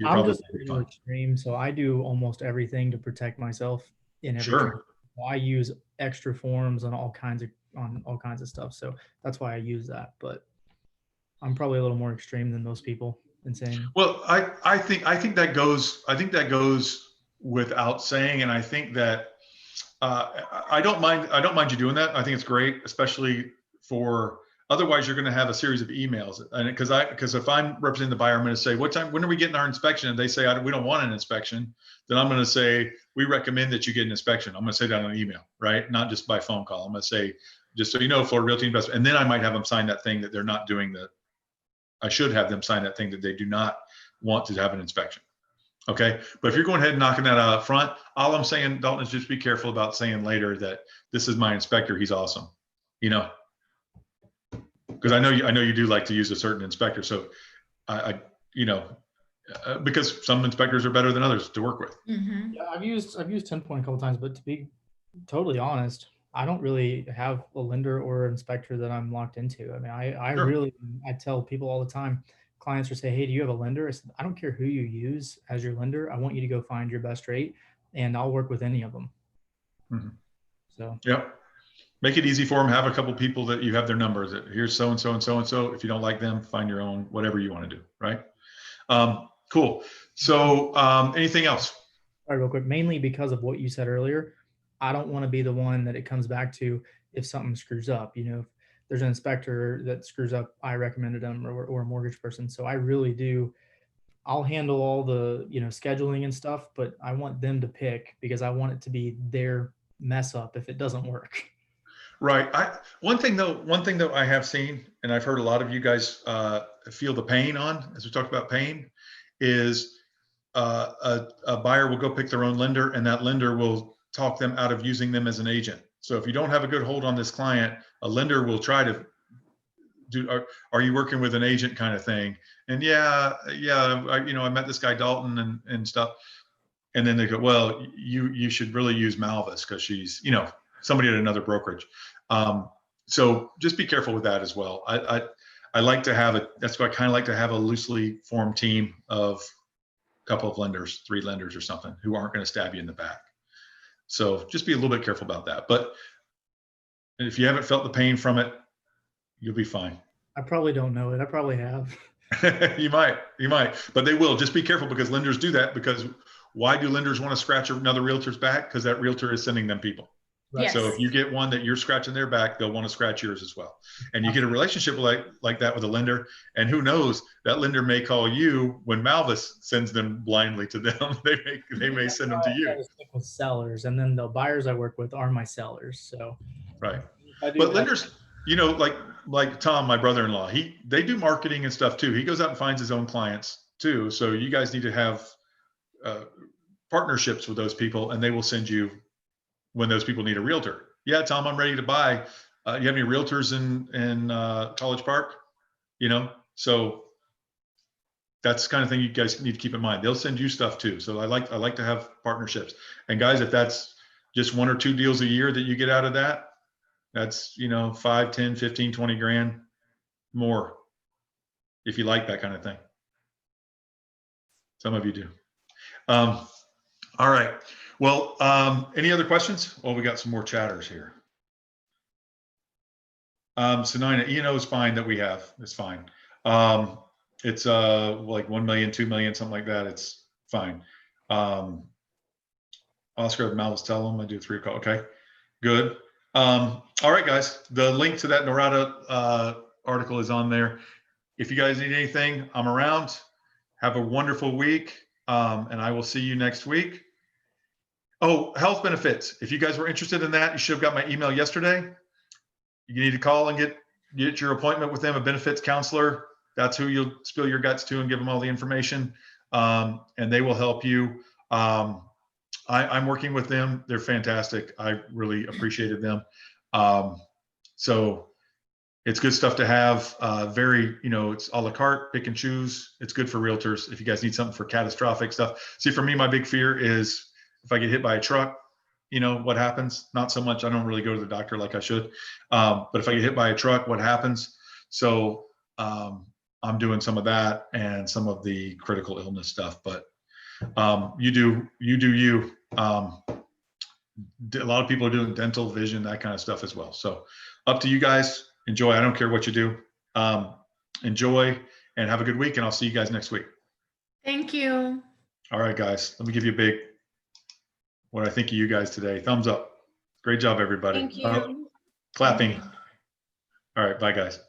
I'm just more extreme, so I do almost everything to protect myself in every. Sure. I use extra forms on all kinds of stuff, so that's why I use that. But I'm probably a little more extreme than most people in saying. Well, I think that goes without saying, and I think that I don't mind you doing that. I think it's great, especially for. Otherwise, you're going to have a series of emails, and because if I'm representing the buyer, I'm going to say, when are we getting our inspection? And they say, we don't want an inspection. Then I'm going to say, we recommend that you get an inspection. I'm going to say that on an email, right? Not just by phone call. I'm going to say, just so you know, Florida Realty Investment. And then I might have them sign that thing that they're not doing I should have them sign that thing that they do not want to have an inspection. Okay. But if you're going ahead and knocking that out up front, all I'm saying, Dalton, is just be careful about saying later that this is my inspector. He's awesome. You know, because I know you do like to use a certain inspector. So because some inspectors are better than others to work with. Mm-hmm. Yeah, I've used 10 Point a couple times, but to be totally honest, I don't really have a lender or inspector that I'm locked into. I mean, I tell people all the time, clients are saying, hey, do you have a lender? I said, I don't care who you use as your lender. I want you to go find your best rate and I'll work with any of them. Mm-hmm. So, yep. Make it easy for them. Have a couple people that you have their numbers. Here's so-and-so and so-and-so. If you don't like them, find your own, whatever you want to do. Right. Cool. So anything else? All right, real quick, mainly because of what you said earlier, I don't want to be the one that it comes back to if something screws up. You know, if there's an inspector that screws up, I recommended them or a mortgage person. So I really do. I'll handle all the, scheduling and stuff, but I want them to pick because I want it to be their mess up if it doesn't work. Right. One thing though I have seen, and I've heard a lot of you guys feel the pain on, as we talked about pain, is a buyer will go pick their own lender, and that lender will talk them out of using them as an agent. So if you don't have a good hold on this client, a lender will try to do, are you working with an agent kind of thing? And I met this guy Dalton and stuff. And then they go, well, you should really use Malvis because she's, somebody at another brokerage. So just be careful with that as well. I like to have that's why I kind of like to have a loosely formed team of a couple of lenders, 3 lenders or something, who aren't going to stab you in the back. So just be a little bit careful about that. But if you haven't felt the pain from it, you'll be fine. I probably don't know it. I probably have. You might, but they will. Just be careful because lenders do that. Because why do lenders want to scratch another realtor's back? Because that realtor is sending them people. Right. Yes. So if you get one that you're scratching their back, they'll want to scratch yours as well. And you get a relationship like that with a lender, and who knows, that lender may call you when Malvis sends them blindly to them. They may send them to you. I stick with sellers, and then the buyers I work with are my sellers. So right. But lenders, like Tom, my brother-in-law, they do marketing and stuff too. He goes out and finds his own clients too. So you guys need to have partnerships with those people, and they will send you when those people need a realtor. Yeah, Tom, I'm ready to buy. you have any realtors in College Park? You know, so that's the kind of thing you guys need to keep in mind. They'll send you stuff too. So I like to have partnerships. And guys, if that's just 1 or 2 deals a year that you get out of that, that's, you know, 5, 10, 15, 20 grand more, if you like that kind of thing. Some of you do. All right. Well, any other questions? Well, we got some more chatters here. So Nina, E&O is fine that we have. It's fine. It's like 1 million, 2 million, something like that. It's fine. Oscar Malvis, tell them I do 3 o'clock. Okay, good. All right, guys. The link to that Norada article is on there. If you guys need anything, I'm around. Have a wonderful week, and I will see you next week. Oh, health benefits. If you guys were interested in that, you should have got my email yesterday. You need to call and get your appointment with them, a benefits counselor. That's who you'll spill your guts to and give them all the information, and they will help you. I'm working with them. They're fantastic. I really appreciated them. So it's good stuff to have. Very, you know, it's a la carte, pick and choose. It's good for realtors if you guys need something for catastrophic stuff. See, for me, my big fear is if I get hit by a truck, you know, what happens? Not so much. I don't really go to the doctor like I should. But if I get hit by a truck, what happens? So I'm doing some of that and some of the critical illness stuff. But you do you. A lot of people are doing dental, vision, that kind of stuff as well. So up to you guys. Enjoy. I don't care what you do. Enjoy and have a good week. And I'll see you guys next week. Thank you. All right, guys. Let me give you a big, what I think of you guys today. Thumbs up. Great job, everybody. Thank you. Clapping. All right. Bye, guys.